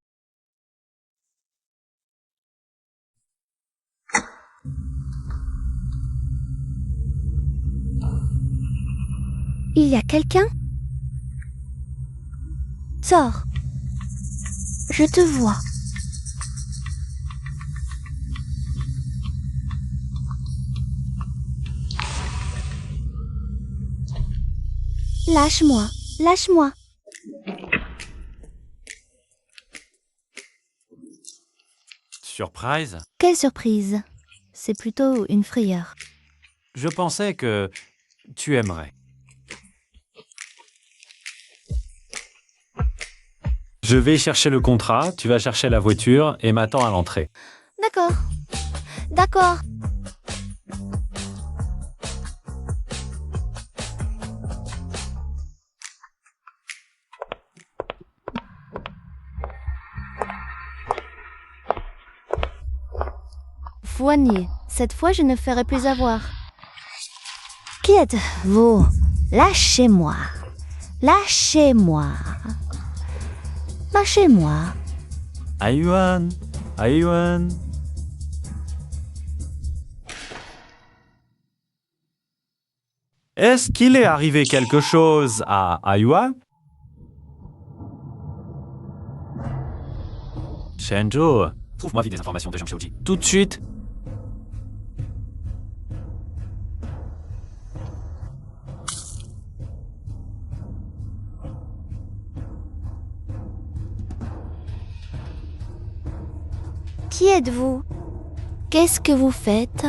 Il y a quelqu'un? Sors. Je te vois. Lâche-moi, lâche-moi. Surprise? Quelle surprise. C'est plutôt une frayeur. Je pensais que tu aimerais. Je vais chercher le contrat, tu vas chercher la voiture et m'attends à l'entrée. D'accord. D'accord. Foigné. Cette fois, je ne ferai plus avoir. Qui êtes-vous? Lâchez-moi. Lâchez-moi. Lâchez-moi. Ayuan, Ayuan. Est-ce qu'il est arrivé quelque chose à Ayuan? Shenjo, trouve-moi vite des informations de Jean Xiaoji. Tout de suite. Qui êtes-vous? Qu'est-ce que vous faites?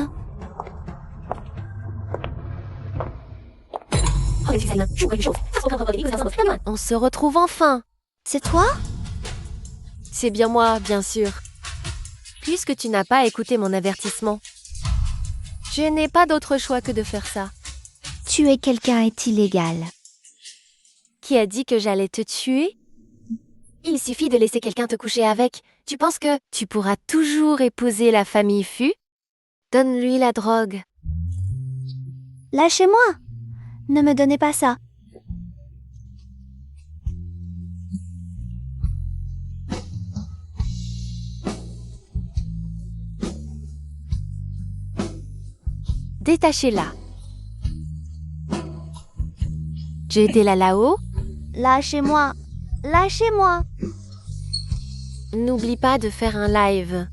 On se retrouve enfin. C'est toi? C'est bien moi, bien sûr. Puisque tu n'as pas écouté mon avertissement. Je n'ai pas d'autre choix que de faire ça. Tuer quelqu'un est illégal. Qui a dit que j'allais te tuer? Il suffit de laisser quelqu'un te coucher avec. Tu penses que tu pourras toujours épouser la famille Fu? Donne-lui la drogue. Lâchez-moi! Ne me donnez pas ça. Détachez-la. Jetez-la là-haut. Lâchez-moi! Lâchez-moi! N'oublie pas de faire un live.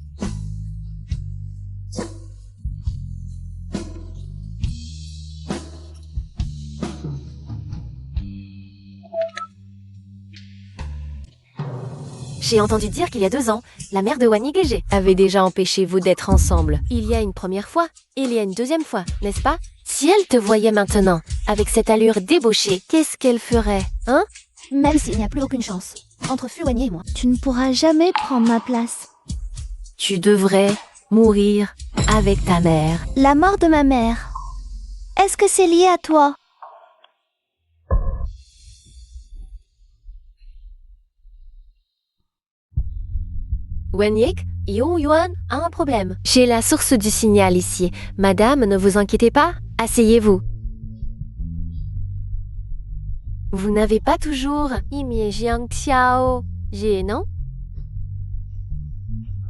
J'ai entendu dire qu'il y a 2 ans, la mère de Wani Gege avait déjà empêché vous d'être ensemble. Il y a une première fois, et il y a une deuxième fois, n'est-ce pas? Si elle te voyait maintenant, avec cette allure débauchée, qu'est-ce qu'elle ferait, hein? Même s'il n'y a plus aucune chance. Entre Fuani et moi. Tu ne pourras jamais prendre ma place. Tu devrais mourir avec ta mère. La mort de ma mère. Est-ce que c'est lié à toi? Wenyek, Yo Yuan a un problème. J'ai la source du signal ici. Madame, ne vous inquiétez pas, asseyez-vous. Vous n'avez pas toujours Imie Jiang Xiao, non?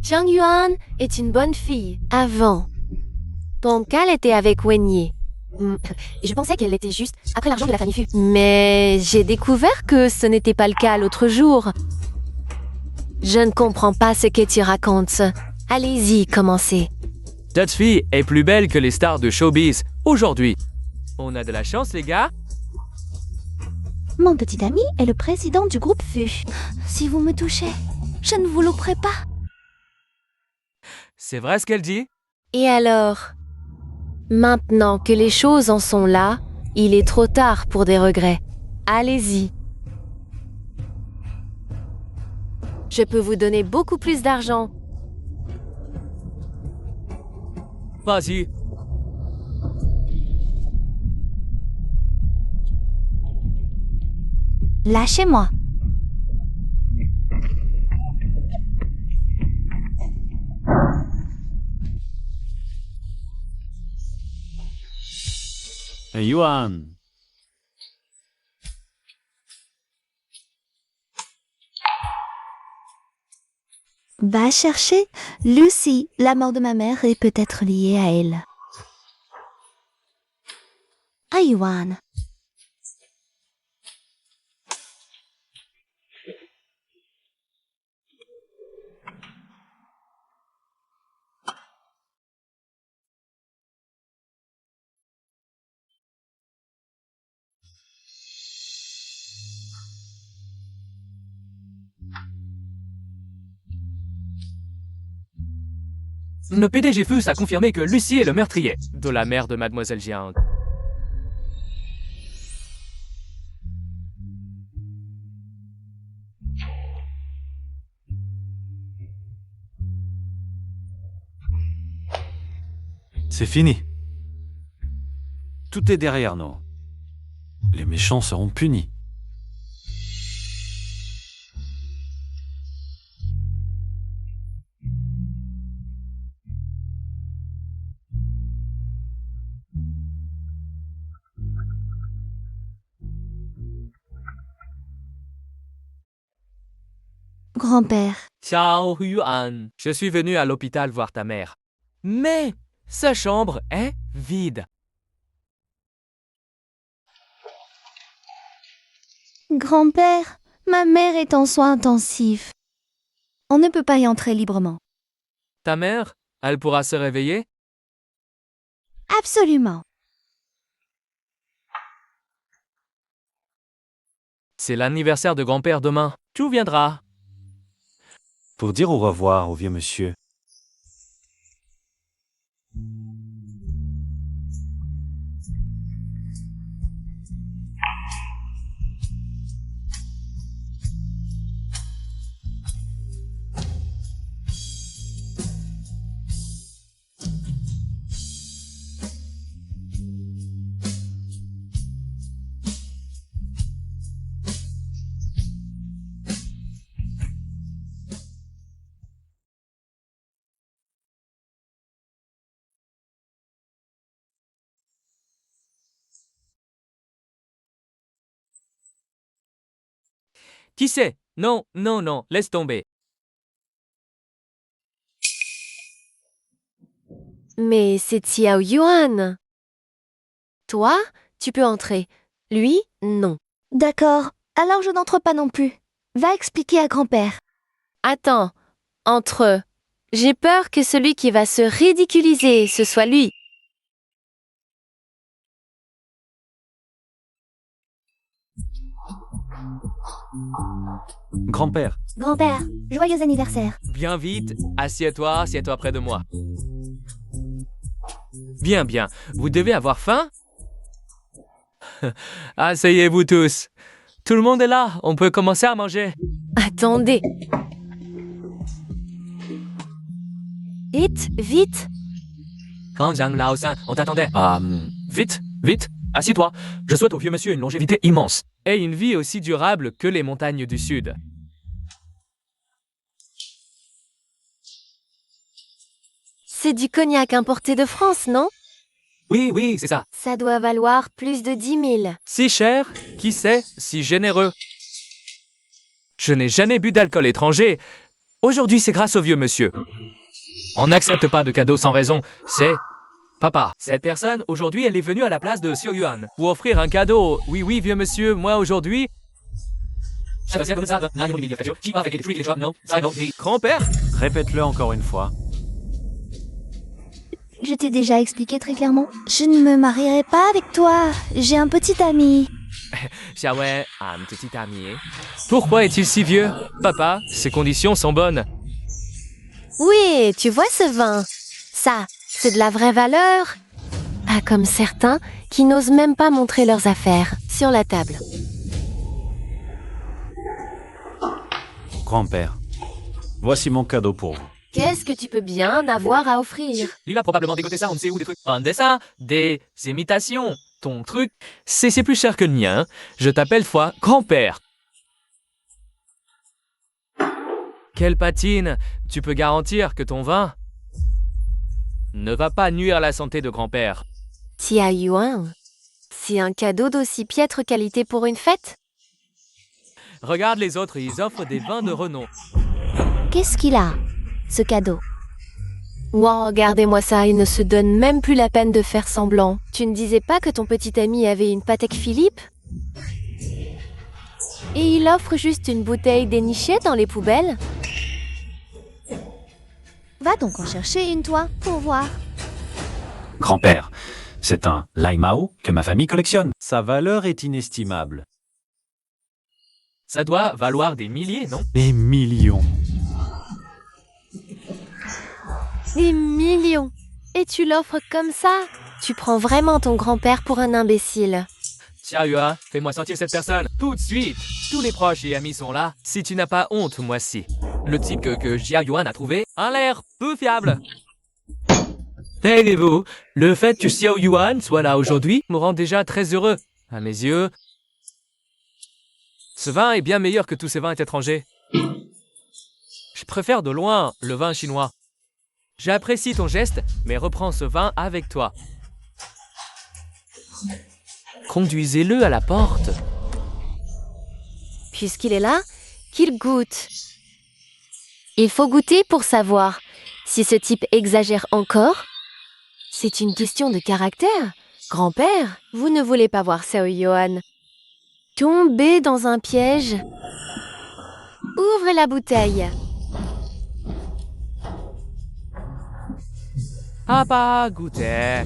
Jiang Yuan est une bonne fille, avant. Donc elle était avec Wenye. Je pensais qu'elle était juste après l'argent de la famille Fu. Mais j'ai découvert que ce n'était pas le cas l'autre jour. Je ne comprends pas ce que tu racontes. Allez-y, commencez. Cette fille est plus belle que les stars de showbiz aujourd'hui. On a de la chance, les gars. Mon petit ami est le président du groupe Fu. Si vous me touchez, je ne vous louperai pas. C'est vrai ce qu'elle dit? Et alors? Maintenant que les choses en sont là, il est trop tard pour des regrets. Allez-y. Je peux vous donner beaucoup plus d'argent. Vas-y. Lâchez-moi. Yuan. Va chercher Lucy. La mort de ma mère est peut-être liée à elle. Ayuan. Le PDG Fus a confirmé que Lucie est le meurtrier de la mère de Mademoiselle Jiang. C'est fini. Tout est derrière nous. Les méchants seront punis. Grand-père, Xiao Yuan, je suis venu à l'hôpital voir ta mère. Mais sa chambre est vide. grand-père, ma mère est en soins intensifs. On ne peut pas y entrer librement. Ta mère, elle pourra se réveiller? Absolument. C'est l'anniversaire de grand-père demain. Tu viendras. Pour dire au revoir au vieux monsieur. Qui sait? Non, non, non, laisse tomber. Mais c'est Xiao Yuan. Toi, tu peux entrer. Lui, non. D'accord, alors je n'entre pas non plus. Va expliquer à grand-père. Attends, entre eux. J'ai peur que celui qui va se ridiculiser, ce soit lui. Grand-père, Grand-père, joyeux anniversaire. Viens vite, assieds-toi près de moi. Bien, bien, vous devez avoir faim? Asseyez-vous tous. Tout le monde est là, on peut commencer à manger. Attendez. Vite. Quand Zhang Laosan, on t'attendait. Vite, vite, assieds-toi. Je souhaite au vieux monsieur une longévité immense. Et une vie aussi durable que les montagnes du Sud. C'est du cognac importé de France, non? Oui, oui, c'est ça. Ça doit valoir plus de 10 000. Si cher, qui sait, si généreux. Je n'ai jamais bu d'alcool étranger. Aujourd'hui, c'est grâce au vieux monsieur. On n'accepte pas de cadeaux sans raison. C'est... Papa, cette personne, aujourd'hui, elle est venue à la place de Xiao Yuan pour offrir un cadeau. Oui, oui, vieux monsieur, moi, aujourd'hui... Grand-père? répète-le encore une fois. Je t'ai déjà expliqué très clairement. Je ne me marierai pas avec toi. J'ai un petit ami. Xiaowei, un petit ami. Pourquoi est-il si vieux? Papa, ses conditions sont bonnes. Oui, tu vois ce vin? Ça, c'est de la vraie valeur. Pas comme certains qui n'osent même pas montrer leurs affaires sur la table. Grand-père, voici mon cadeau pour vous. Qu'est-ce que tu peux bien avoir à offrir? Il a probablement dégoté ça, on ne sait où, des trucs. Un dessin, des imitations. Ton truc, c'est plus cher que le mien. Je t'appelle fois grand-père. Quelle patine! Tu peux garantir que ton vin ne va pas nuire à la santé de grand-père. Tia Yuan, c'est un cadeau d'aussi piètre qualité pour une fête? Regarde les autres, ils offrent des vins de renom. Qu'est-ce qu'il a, ce cadeau? Wow, regardez-moi ça, il ne se donne même plus la peine de faire semblant. Tu ne disais pas que ton petit ami avait une Patek Philippe? Et il offre juste une bouteille dénichée dans les poubelles? Va donc en chercher une, toi, pour voir. Grand-père, c'est un Lai Mao que ma famille collectionne. Sa valeur est inestimable. Ça doit valoir des milliers, non? Des millions. Des millions. Et tu l'offres comme ça? Tu prends vraiment ton grand-père pour un imbécile. Xiao Yuan, fais-moi sentir cette personne, tout de suite. Tous les proches et amis sont là. Si tu n'as pas honte, moi si. Le type que Xiao Yuan a trouvé a l'air peu fiable. Taisez-vous, le fait que Xiao Yuan soit là aujourd'hui me rend déjà très heureux. À mes yeux, ce vin est bien meilleur que tous ces vins étrangers. Je préfère de loin le vin chinois. J'apprécie ton geste, mais reprends ce vin avec toi. Conduisez-le à la porte. Puisqu'il est là, qu'il goûte. Il faut goûter pour savoir si ce type exagère encore. C'est une question de caractère. Grand-père, vous ne voulez pas voir Xiao Yuan tomber dans un piège. Ouvrez la bouteille. Ah pas goûter.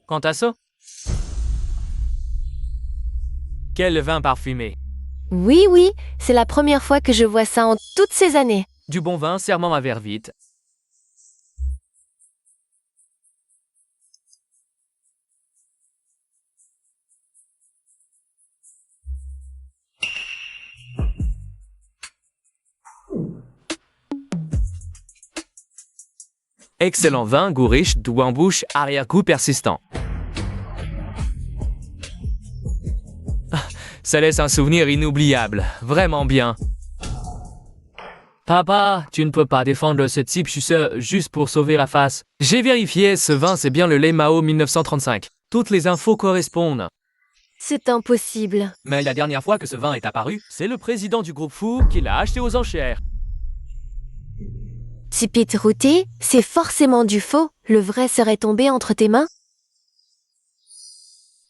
Quant à ça, quel vin parfumé. Oui, oui, c'est la première fois que je vois ça en toutes ces années. Du bon vin, serre-moi ma verre vite. Excellent vin, goût riche, doux en bouche, arrière-goût persistant. Ça laisse un souvenir inoubliable, vraiment bien. Papa, tu ne peux pas défendre ce type juste pour sauver la face. J'ai vérifié, ce vin c'est bien le lait Mao 1935. Toutes les infos correspondent. C'est impossible. Mais la dernière fois que ce vin est apparu, c'est le président du groupe Fu qui l'a acheté aux enchères. Tipit routé, c'est forcément du faux. Le vrai serait tombé entre tes mains.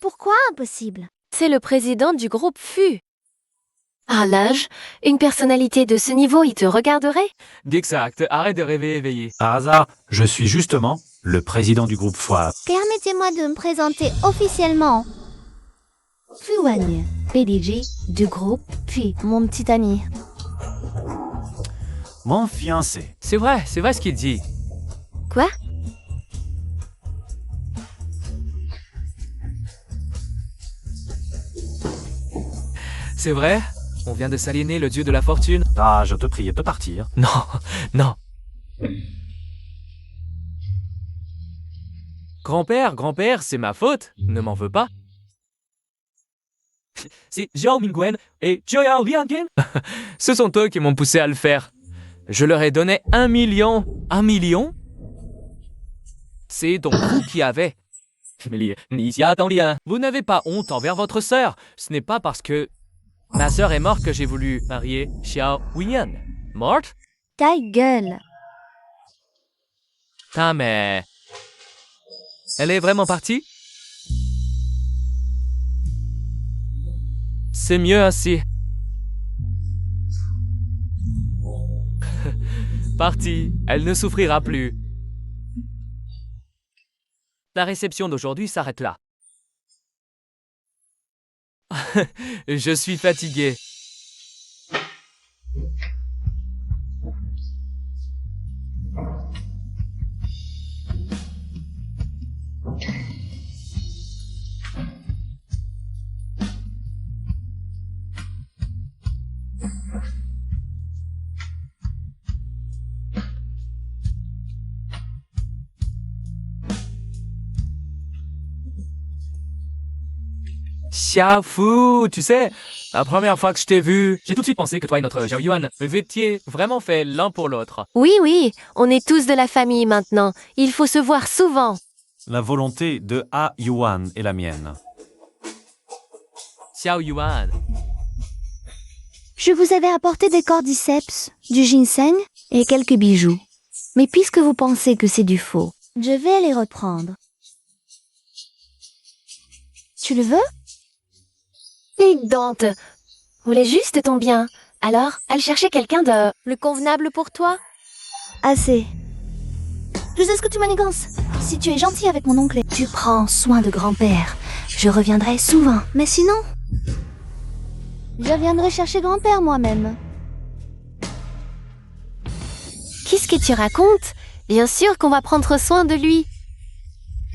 Pourquoi impossible? C'est le président du groupe Fu. À l'âge, une personnalité de ce niveau, il te regarderait? D'exact, arrête de rêver éveillé. Par hasard, je suis justement le président du groupe Foire. Permettez-moi de me présenter officiellement. Fuan, PDG du groupe, puis mon petit ami. Mon fiancé. C'est vrai ce qu'il dit. Quoi? C'est vrai? On vient de s'aliéner le dieu de la fortune? Ah, je te prie de partir. Non, non. Grand-père, c'est ma faute. Ne m'en veux pas. C'est Zhao Mingwen et Zhao Liangyan. Ce sont eux qui m'ont poussé à le faire. Je leur ai donné 1 million. 1 million? C'est donc vous qui avez. Vous n'avez pas honte envers votre sœur. Ce n'est pas parce que ma sœur est morte que j'ai voulu marier Xiao Wian. Morte? Ta gueule. Ah mais... Elle est vraiment partie? C'est mieux ainsi. Partie, elle ne souffrira plus. La réception d'aujourd'hui s'arrête là. Je suis fatigué. Xiaofu, tu sais, la première fois que je t'ai vu, j'ai tout de suite pensé que toi et notre Zhao Yuan, vous étiez vraiment fait l'un pour l'autre. Oui, oui, on est tous de la famille maintenant. Il faut se voir souvent. La volonté de A Yuan est la mienne. Xiao Yuan, Je vous avais apporté des cordyceps, du ginseng et quelques bijoux. Mais puisque vous pensez que c'est du faux, je vais les reprendre. Tu le veux? Dante, voulais juste ton bien. Alors, elle cherchait quelqu'un de le convenable pour toi? Assez. Je sais ce que tu manigances. Si tu es gentil avec mon oncle, tu prends soin de grand-père. Je reviendrai souvent. Mais sinon, je viendrai chercher grand-père moi-même. Qu'est-ce que tu racontes? Bien sûr qu'on va prendre soin de lui.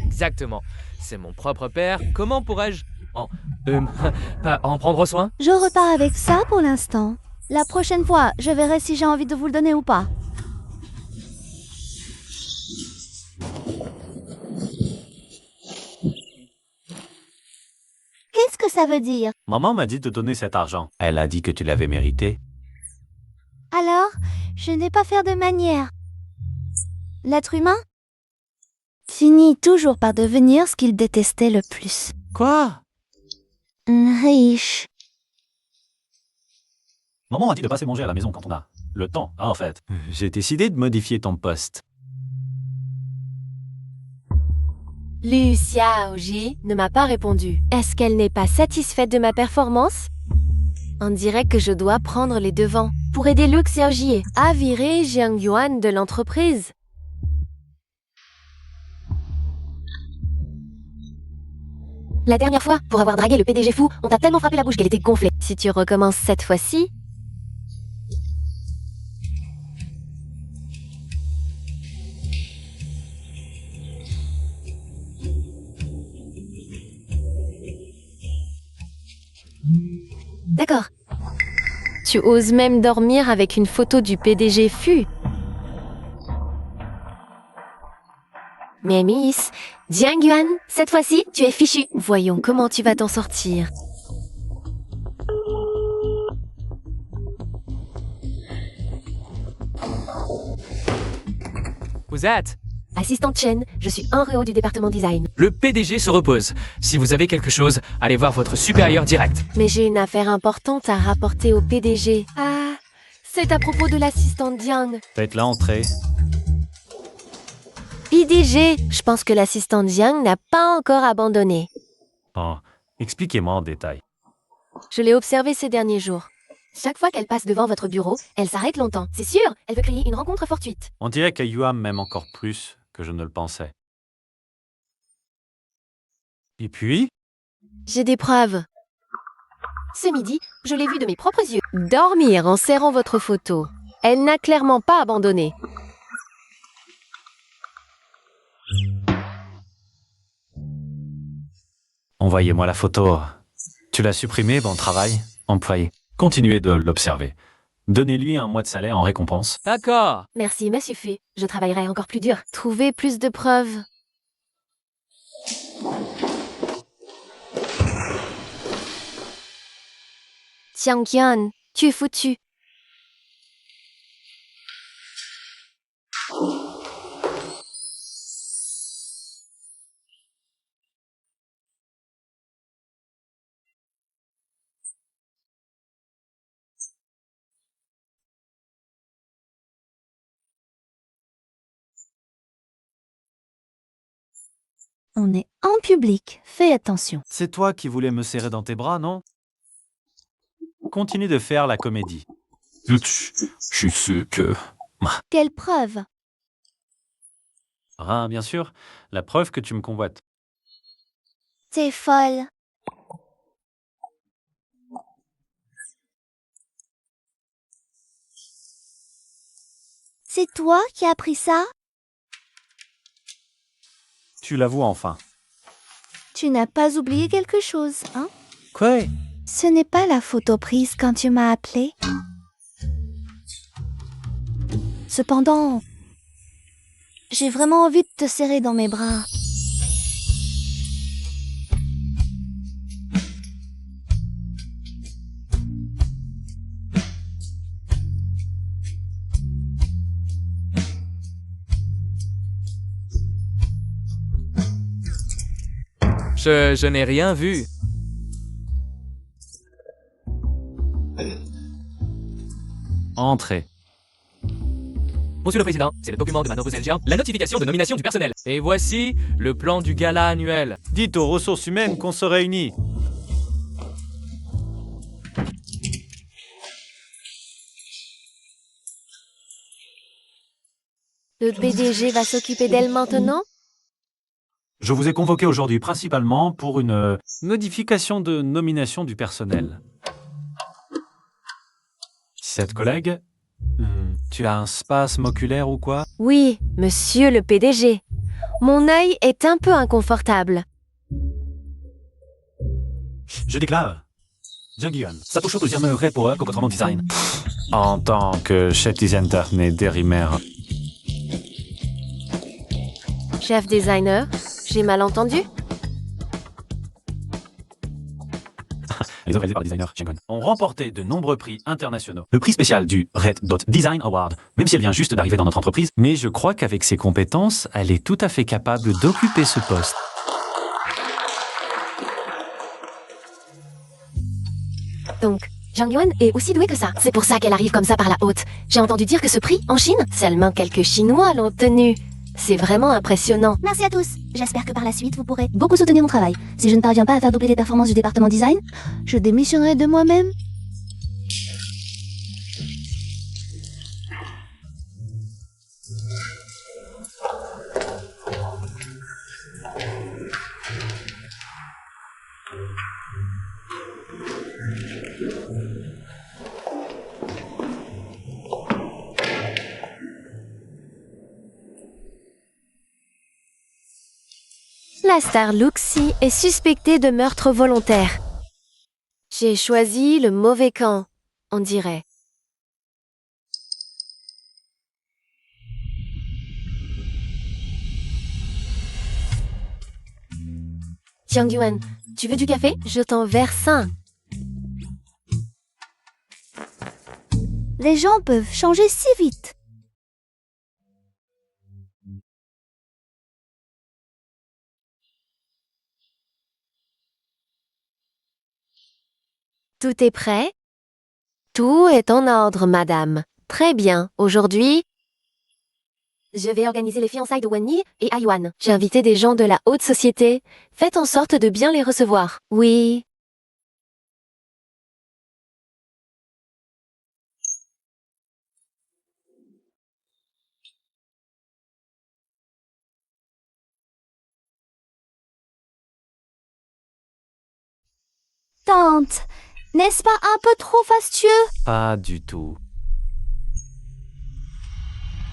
Exactement. C'est mon propre père. Comment pourrais-je pas en prendre soin? Je repars avec ça pour l'instant. La prochaine fois, je verrai si j'ai envie de vous le donner ou pas. Qu'est-ce que ça veut dire? Maman m'a dit de donner cet argent. Elle a dit que tu l'avais mérité. Alors, je n'ai pas faire de manière. L'être humain finit toujours par devenir ce qu'il détestait le plus. Quoi? Riche. Maman a dit de passer manger à la maison quand on a le temps, en fait. J'ai décidé de modifier ton poste. Liu Xiaoji ne m'a pas répondu. Est-ce qu'elle n'est pas satisfaite de ma performance? On dirait que je dois prendre les devants pour aider Liu Xiaoji à virer Jiang Yuan de l'entreprise. La dernière fois, pour avoir dragué le PDG fou, on t'a tellement frappé la bouche qu'elle était gonflée. Si tu recommences cette fois-ci... D'accord. Tu oses même dormir avec une photo du PDG Fu. Mais Miss, Jiang Yuan, cette fois-ci, tu es fichu. Voyons comment tu vas t'en sortir. Vous êtes? Assistante Chen, je suis un réo du département design. Le PDG se repose. Si vous avez quelque chose, allez voir votre supérieur direct. Mais j'ai une affaire importante à rapporter au PDG. Ah, c'est à propos de l'assistante Jiang. Faites-la entrer. PDG, je pense que l'assistante Jiang n'a pas encore abandonné. Bon, expliquez-moi en détail. Je l'ai observée ces derniers jours. Chaque fois qu'elle passe devant votre bureau, elle s'arrête longtemps. C'est sûr, elle veut créer une rencontre fortuite. On dirait que Yuan m'aime encore plus que je ne le pensais. Et puis? J'ai des preuves. Ce midi, je l'ai vue de mes propres yeux dormir en serrant votre photo. Elle n'a clairement pas abandonné. Envoyez-moi la photo. Tu l'as supprimée, bon travail. Employé. Continuez de l'observer. Donnez-lui un mois de salaire en récompense. D'accord. Merci, monsieur Fu. Je travaillerai encore plus dur. Trouvez plus de preuves. Jiang Yuan, tu es foutu. On est en public, fais attention. C'est toi qui voulais me serrer dans tes bras, non? Continue de faire la comédie. Je suis sûr que... Quelle preuve? Ah, bien sûr, la preuve que tu me convoites. T'es folle. C'est toi qui as pris ça? Tu l'avoues enfin. Tu n'as pas oublié quelque chose, hein? Quoi? Ce n'est pas la photo prise quand tu m'as appelé. Cependant, j'ai vraiment envie de te serrer dans mes bras. Je n'ai rien vu. Entrez. Monsieur le Président, c'est le document de Manobo Zhejiang, la notification de nomination du personnel. Et voici le plan du gala annuel. Dites aux ressources humaines qu'on se réunit. Le PDG va s'occuper d'elle maintenant? Je vous ai convoqué aujourd'hui principalement pour une modification de nomination du personnel. Cette collègue, tu as un spasme oculaire ou quoi? Oui, monsieur le PDG. Mon œil est un peu inconfortable. Je déclare. Jungyuan, Satoshi deuxième pour votre design. En tant que chef designer né d'Erimer. Chef designer, j'ai mal entendu? Les œuvres réalisées par le designer Jungyuan ont remporté de nombreux prix internationaux. Le prix spécial du Red Dot Design Award, même si elle vient juste d'arriver dans notre entreprise. Mais je crois qu'avec ses compétences, elle est tout à fait capable d'occuper ce poste. Donc, Zhang Yuan est aussi douée que ça. C'est pour ça qu'elle arrive comme ça par la haute. J'ai entendu dire que ce prix, en Chine, seulement quelques Chinois l'ont tenu. C'est vraiment impressionnant. Merci à tous. J'espère que par la suite, vous pourrez beaucoup soutenir mon travail. Si je ne parviens pas à faire doubler les performances du département design, je démissionnerai de moi-même. La star Luxi est suspectée de meurtre volontaire. J'ai choisi le mauvais camp, on dirait. Jiang Yuan, tu veux du café? Je t'en verse un. Les gens peuvent changer si vite. Tout est prêt? Tout est en ordre, madame. Très bien. Aujourd'hui, je vais organiser les fiançailles de Wenyi et Ayuan. J'ai invité des gens de la haute société. Faites en sorte de bien les recevoir. Oui. Tante, n'est-ce pas un peu trop fastueux? Pas du tout.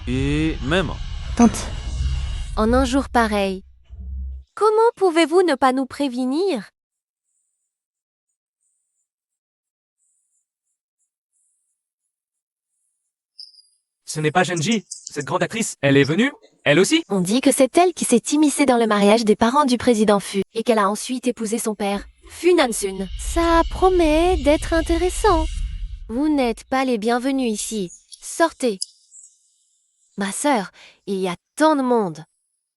Et même. Tante, En un jour pareil, comment pouvez-vous ne pas nous prévenir? Ce n'est pas Genji, cette grande actrice. Elle est venue? Elle aussi? On dit que c'est elle qui s'est immiscée dans le mariage des parents du président Fu et qu'elle a ensuite épousé son père, Fu Nansun. Ça promet d'être intéressant. Vous n'êtes pas les bienvenus ici. Sortez. Ma sœur, il y a tant de monde.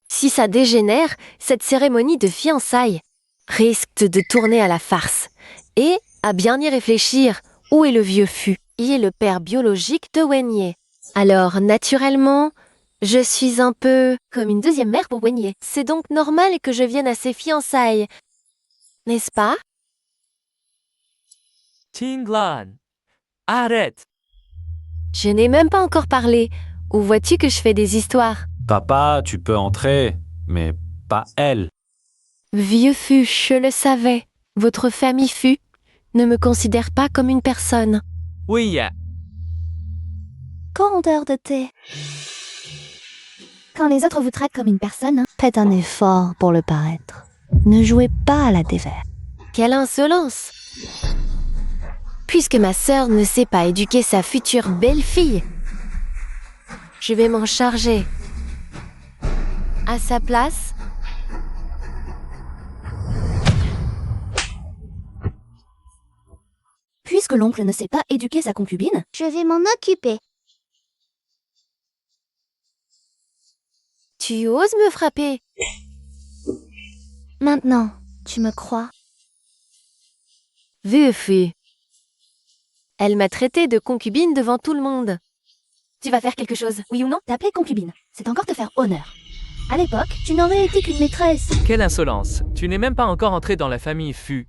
Si ça dégénère, cette cérémonie de fiançailles risque de tourner à la farce. Et, à bien y réfléchir, où est le vieux Fu? Il est le père biologique de Wenye. Alors, naturellement, je suis un peu comme une deuxième mère pour Wenye. C'est donc normal que je vienne à ses fiançailles, n'est-ce pas? Tinglan, arrête. Je n'ai même pas encore parlé. Où vois-tu que je fais des histoires? Papa, tu peux entrer, mais pas elle. Vieux Fu, je le savais. Votre famille Fu ne me considère pas comme une personne. Oui, compteur de thé. Quand les autres vous traitent comme une personne, faites un effort pour le paraître. Ne jouez pas à la défaite. Quelle insolence! Puisque ma sœur ne sait pas éduquer sa future belle-fille, je vais m'en charger. À sa place, Puisque l'oncle ne sait pas éduquer sa concubine, je vais m'en occuper. tu oses me frapper. Maintenant, tu me crois? Vieux Fu. Elle m'a traité de concubine devant tout le monde. Tu vas faire quelque chose, oui ou non? T'appeler concubine, c'est encore te faire honneur. À l'époque, tu n'aurais été qu'une maîtresse. quelle insolence. Tu n'es même pas encore entré dans la famille Fu.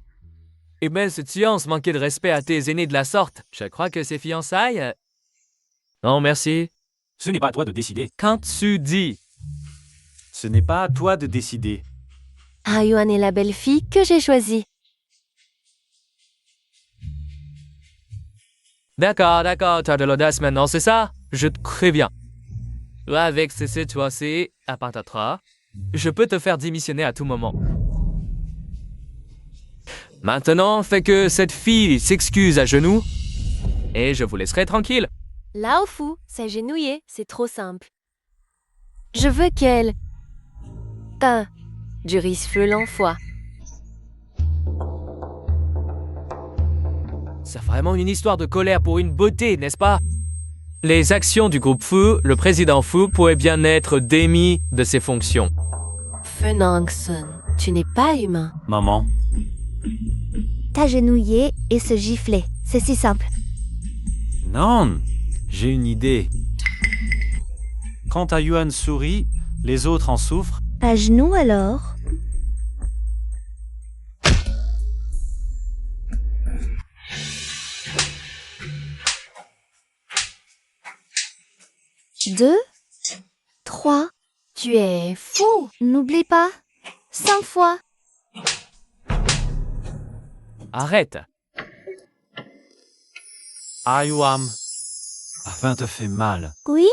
Eh ben, cette fiance manquait de respect à tes aînés de la sorte. Je crois que ces fiançailles... Non, merci. Ce n'est pas à toi de décider. Quand tu dis... Ce n'est pas à toi de décider. Ayuan est la belle fille que j'ai choisie. D'accord, t'as de l'audace maintenant, c'est ça? Je te préviens. Avec ces situations à patatras, je peux te faire démissionner à tout moment. Maintenant, fais que cette fille s'excuse à genoux et je vous laisserai tranquille. Lao Fu, s'agenouiller, c'est trop simple. Je veux qu'elle... du risfle l'enfoie. C'est vraiment une histoire de colère pour une beauté, n'est-ce pas? Les actions du groupe Fu, le président Fu pourrait bien être démis de ses fonctions. Fenangson, tu n'es pas humain. Maman, T'agenouiller et se gifler. C'est si simple. non, j'ai une idée. Quand Ayuan sourit, les autres en souffrent. À genoux alors. Deux, trois. Tu es fou. N'oublie pas. 5 fois. Arrête. Ayuan, la fin te fait mal. Oui.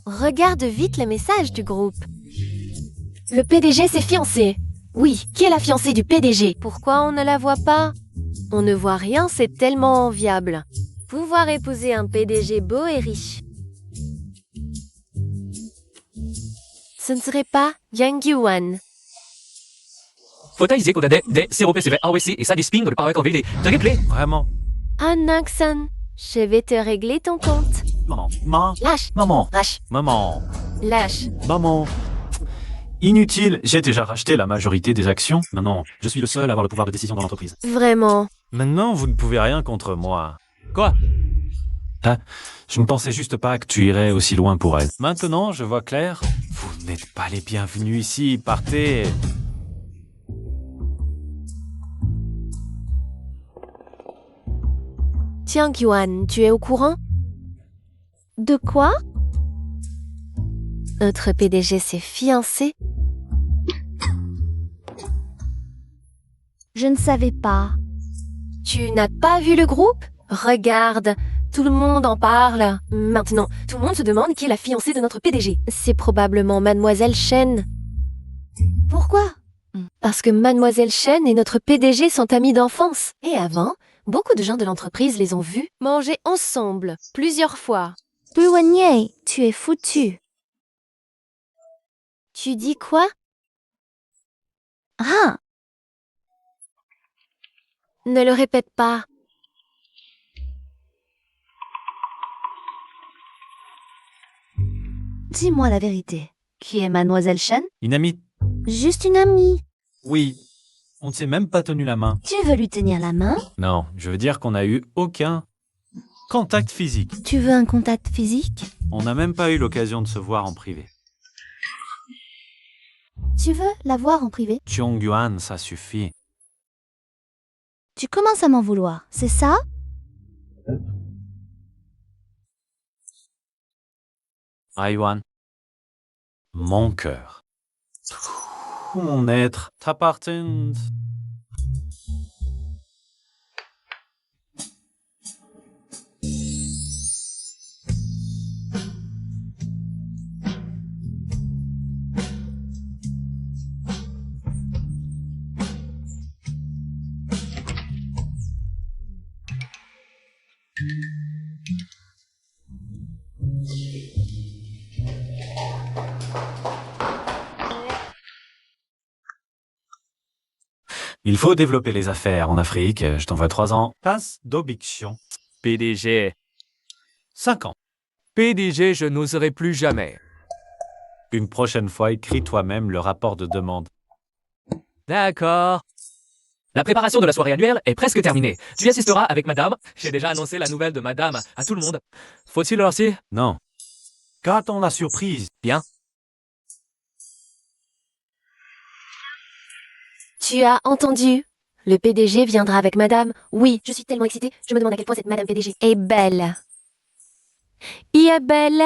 Regarde vite le message du groupe. Le PDG s'est fiancé. Oui, qui est la fiancée du PDG? Pourquoi on ne la voit pas? On ne voit rien, c'est tellement enviable. Pouvoir épouser un PDG beau et riche. Ce ne serait pas Yang Yuan. Fotaiser kodade de COPCV AOC et ça disping le paraître VD. Te réglé. Vraiment. Ah Naxon, je vais te régler ton compte. Maman, Lâche, maman, lâche, maman, lâche. maman. Inutile, j'ai déjà racheté la majorité des actions. Maintenant, je suis le seul à avoir le pouvoir de décision dans l'entreprise. Vraiment. Maintenant, vous ne pouvez rien contre moi. Quoi? Je ne pensais juste pas que tu irais aussi loin pour elle. Maintenant, je vois clair. Vous n'êtes pas les bienvenus ici, partez. Tiens Yuan, tu es au courant? De quoi? Notre PDG s'est fiancé. Je ne savais pas. Tu n'as pas vu le groupe? Regarde, tout le monde en parle. Maintenant, tout le monde se demande qui est la fiancée de notre PDG. C'est probablement Mademoiselle Shen. Pourquoi? Parce que Mademoiselle Shen et notre PDG sont amis d'enfance. Et avant, beaucoup de gens de l'entreprise les ont vus manger ensemble, plusieurs fois. Buigné, tu es foutu. Tu dis quoi? Ah, Ne le répète pas. dis-moi la vérité. Qui est Mademoiselle Shen? Une amie? Juste une amie. Oui. On ne s'est même pas tenu la main. Tu veux lui tenir la main? Non, je veux dire qu'on n'a eu aucun contact physique. Tu veux un contact physique? On n'a même pas eu l'occasion de se voir en privé. Tu veux la voir en privé? Cheong Yuan, ça suffit. Tu commences à m'en vouloir, c'est ça? Ayuan, mon cœur, tout mon être t'appartient. Il faut développer les affaires en Afrique. Je t'envoie 3 ans. Passe d'objection. PDG. 5 ans. PDG, je n'oserai plus jamais. Une prochaine fois, écris toi-même le rapport de demande. D'accord. La préparation de la soirée annuelle est presque terminée. Tu y assisteras avec madame. J'ai déjà annoncé la nouvelle de madame à tout le monde. Faut-il leur dire? Non. Gardons la surprise. Bien. Tu as entendu? Le PDG viendra avec madame. Oui, je suis tellement excitée, je me demande à quel point cette madame PDG est belle. Il est belle.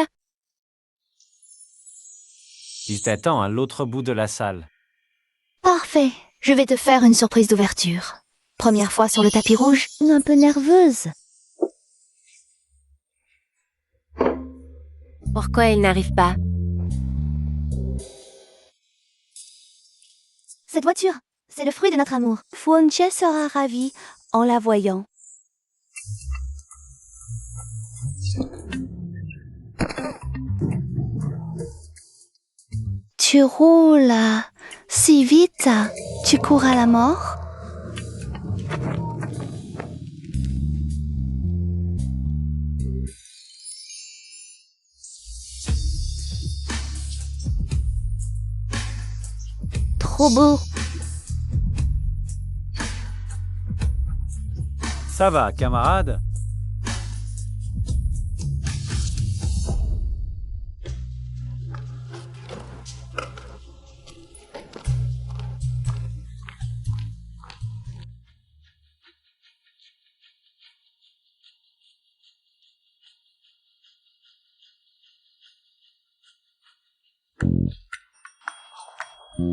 Il t'attend à l'autre bout de la salle. Parfait. Je vais te faire une surprise d'ouverture. Première fois sur le tapis rouge, un peu nerveuse. Pourquoi elle n'arrive pas? Cette voiture, c'est le fruit de notre amour. Fuonche sera ravie en la voyant. Tu roules si vite, tu cours à la mort. Trop beau. Ça va, camarade?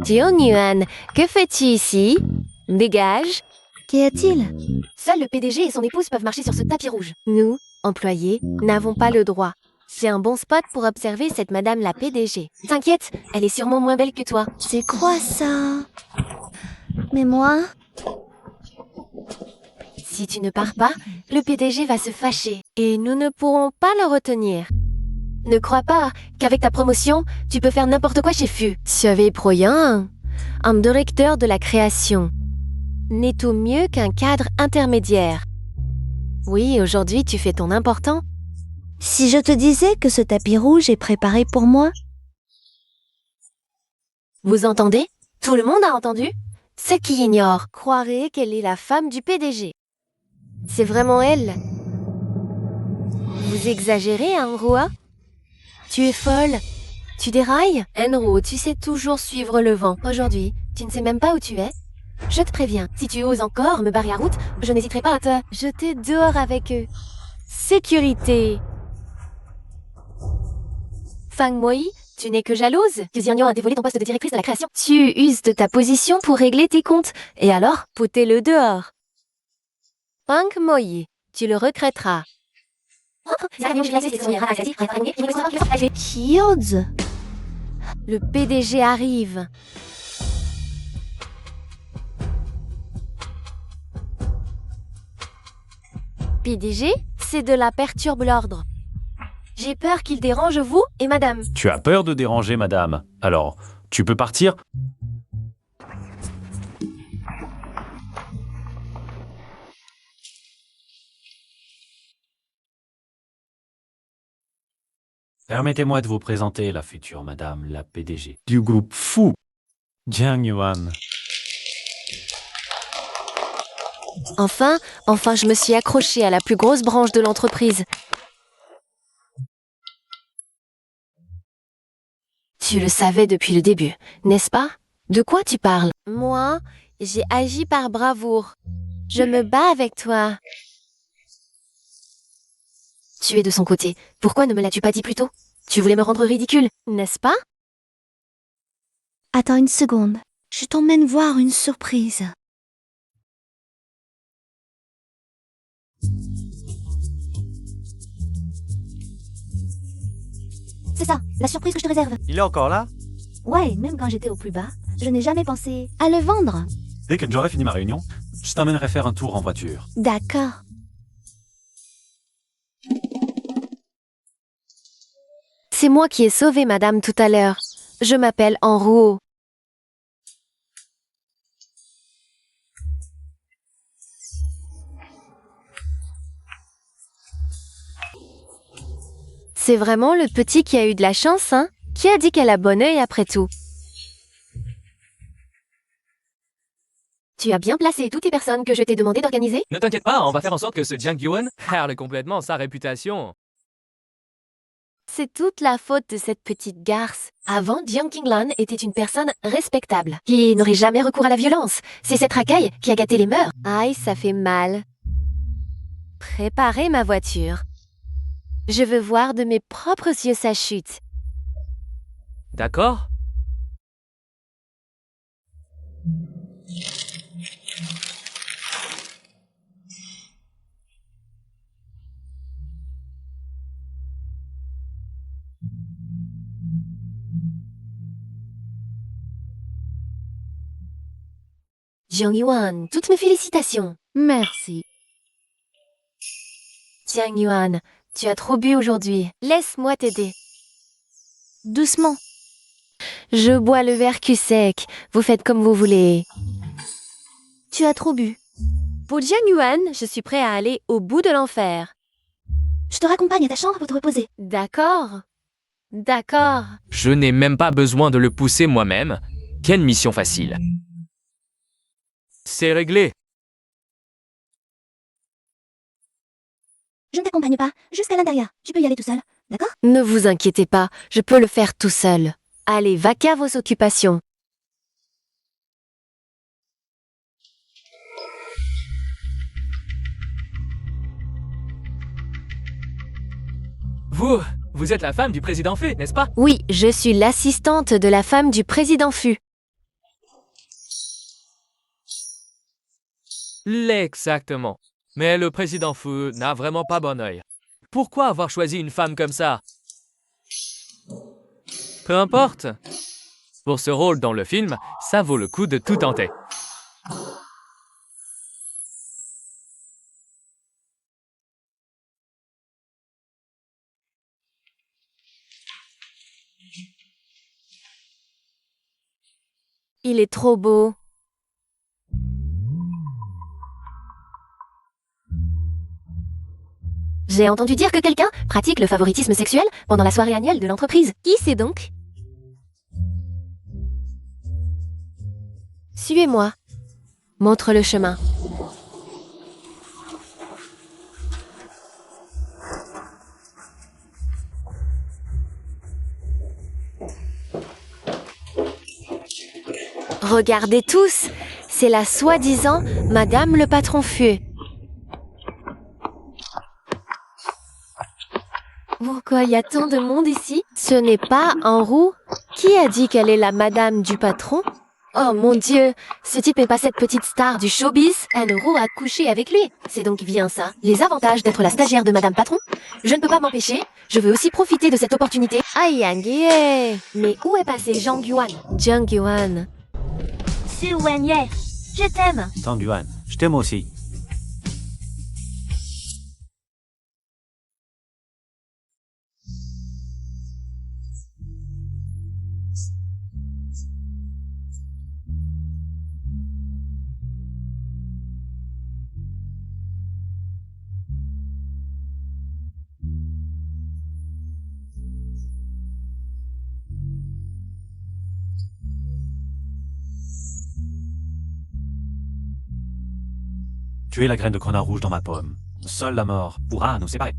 Dion Yuan, que fais-tu ici? Dégage. Qu'y a-t-il? Seul le PDG et son épouse peuvent marcher sur ce tapis rouge. Nous, employés, n'avons pas le droit. C'est un bon spot pour observer cette madame la PDG. T'inquiète, elle est sûrement moins belle que toi. C'est quoi ça? Mais moi? Si tu ne pars pas, le PDG va se fâcher et nous ne pourrons pas le retenir. Ne crois pas qu'avec ta promotion, tu peux faire n'importe quoi chez FU. Surveille Proyan, un directeur de la création, n'est au mieux qu'un cadre intermédiaire. Oui, aujourd'hui tu fais ton important. Si je te disais que ce tapis rouge est préparé pour moi? Vous entendez? Tout le monde a entendu? Ceux qui ignorent croiraient qu'elle est la femme du PDG. C'est vraiment elle. Vous exagérez, Enroa? Tu es folle. Tu dérailles? Enro, tu sais toujours suivre le vent. Aujourd'hui, tu ne sais même pas où tu es. Je te préviens, si tu oses encore me barrer la route, je n'hésiterai pas à te jeter dehors avec eux. Sécurité. Fang Moi, tu n'es que jalouse. Que Xiangyang a dévolé ton poste de directrice de la création. Tu uses de ta position pour régler tes comptes. Et alors, potez-le dehors. Fang Moi, tu le regretteras. Qui ose? Le PDG arrive. PDG, c'est de la perturbe l'ordre. J'ai peur qu'il dérange vous et madame. Tu as peur de déranger, madame. Alors, tu peux partir? Permettez-moi de vous présenter la future madame, la PDG du groupe FU, Jiang Yuan. Enfin, je me suis accrochée à la plus grosse branche de l'entreprise. Tu le savais depuis le début, n'est-ce pas? De quoi tu parles? Moi, j'ai agi par bravoure. Je me bats avec toi. Tu es de son côté. Pourquoi ne me l'as-tu pas dit plus tôt? Tu voulais me rendre ridicule, n'est-ce pas? Attends une seconde. Je t'emmène voir une surprise. C'est ça, la surprise que je te réserve. Il est encore là? Ouais, même quand j'étais au plus bas, je n'ai jamais pensé à le vendre. Dès que j'aurai fini ma réunion, je t'emmènerai faire un tour en voiture. D'accord. C'est moi qui ai sauvé madame tout à l'heure. Je m'appelle Enro. C'est vraiment le petit qui a eu de la chance, hein? Qui a dit qu'elle a bon œil après tout? Tu as bien placé toutes les personnes que je t'ai demandé d'organiser? Ne t'inquiète pas, on va faire en sorte que ce Jiang Yuan perde complètement sa réputation. C'est toute la faute de cette petite garce. Avant, Jiang Qinglan était une personne respectable, qui n'aurait jamais recours à la violence. C'est cette racaille qui a gâté les mœurs. Aïe, ça fait mal. Préparez ma voiture. Je veux voir de mes propres yeux sa chute. D'accord? Jiang Yuan, toutes mes félicitations. Merci. Jiang Yuan, tu as trop bu aujourd'hui. Laisse-moi t'aider. Doucement. Je bois le verre cul sec. Vous faites comme vous voulez. Tu as trop bu. Pour Jiang Yuan, je suis prêt à aller au bout de l'enfer. Je te raccompagne à ta chambre pour te reposer. D'accord. D'accord. Je n'ai même pas besoin de le pousser moi-même. Quelle mission facile. C'est réglé. Je ne t'accompagne pas, jusqu'à l'intérieur. Tu peux y aller tout seul, d'accord? Ne vous inquiétez pas, je peux le faire tout seul. Allez, vaquez à vos occupations. Vous êtes la femme du président Fu, n'est-ce pas? Oui, je suis l'assistante de la femme du président Fu. Exactement. Mais le président Fu n'a vraiment pas bon œil. Pourquoi avoir choisi une femme comme ça? Peu importe. Pour ce rôle dans le film, ça vaut le coup de tout tenter. Il est trop beau. J'ai entendu dire que quelqu'un pratique le favoritisme sexuel pendant la soirée annuelle de l'entreprise. Qui c'est donc? Suivez-moi. Montre le chemin. Regardez tous, c'est la soi-disant Madame le patron Fu. Pourquoi y a tant de monde ici? Ce n'est pas en roue? Qui a dit qu'elle est la Madame du patron? Oh mon Dieu, ce type n'est pas cette petite star du showbiz. Un euro a couché avec lui. C'est donc bien ça, les avantages d'être la stagiaire de Madame Patron. Je ne peux pas m'empêcher, je veux aussi profiter de cette opportunité. Aïe, aïe, mais où est passé Jiang Yuan? Jiang Yuan. Su Wenye, je t'aime. Tang Yuan, je t'aime aussi. Tu es la graine de grenat rouge dans ma pomme. Seule la mort pourra nous séparer.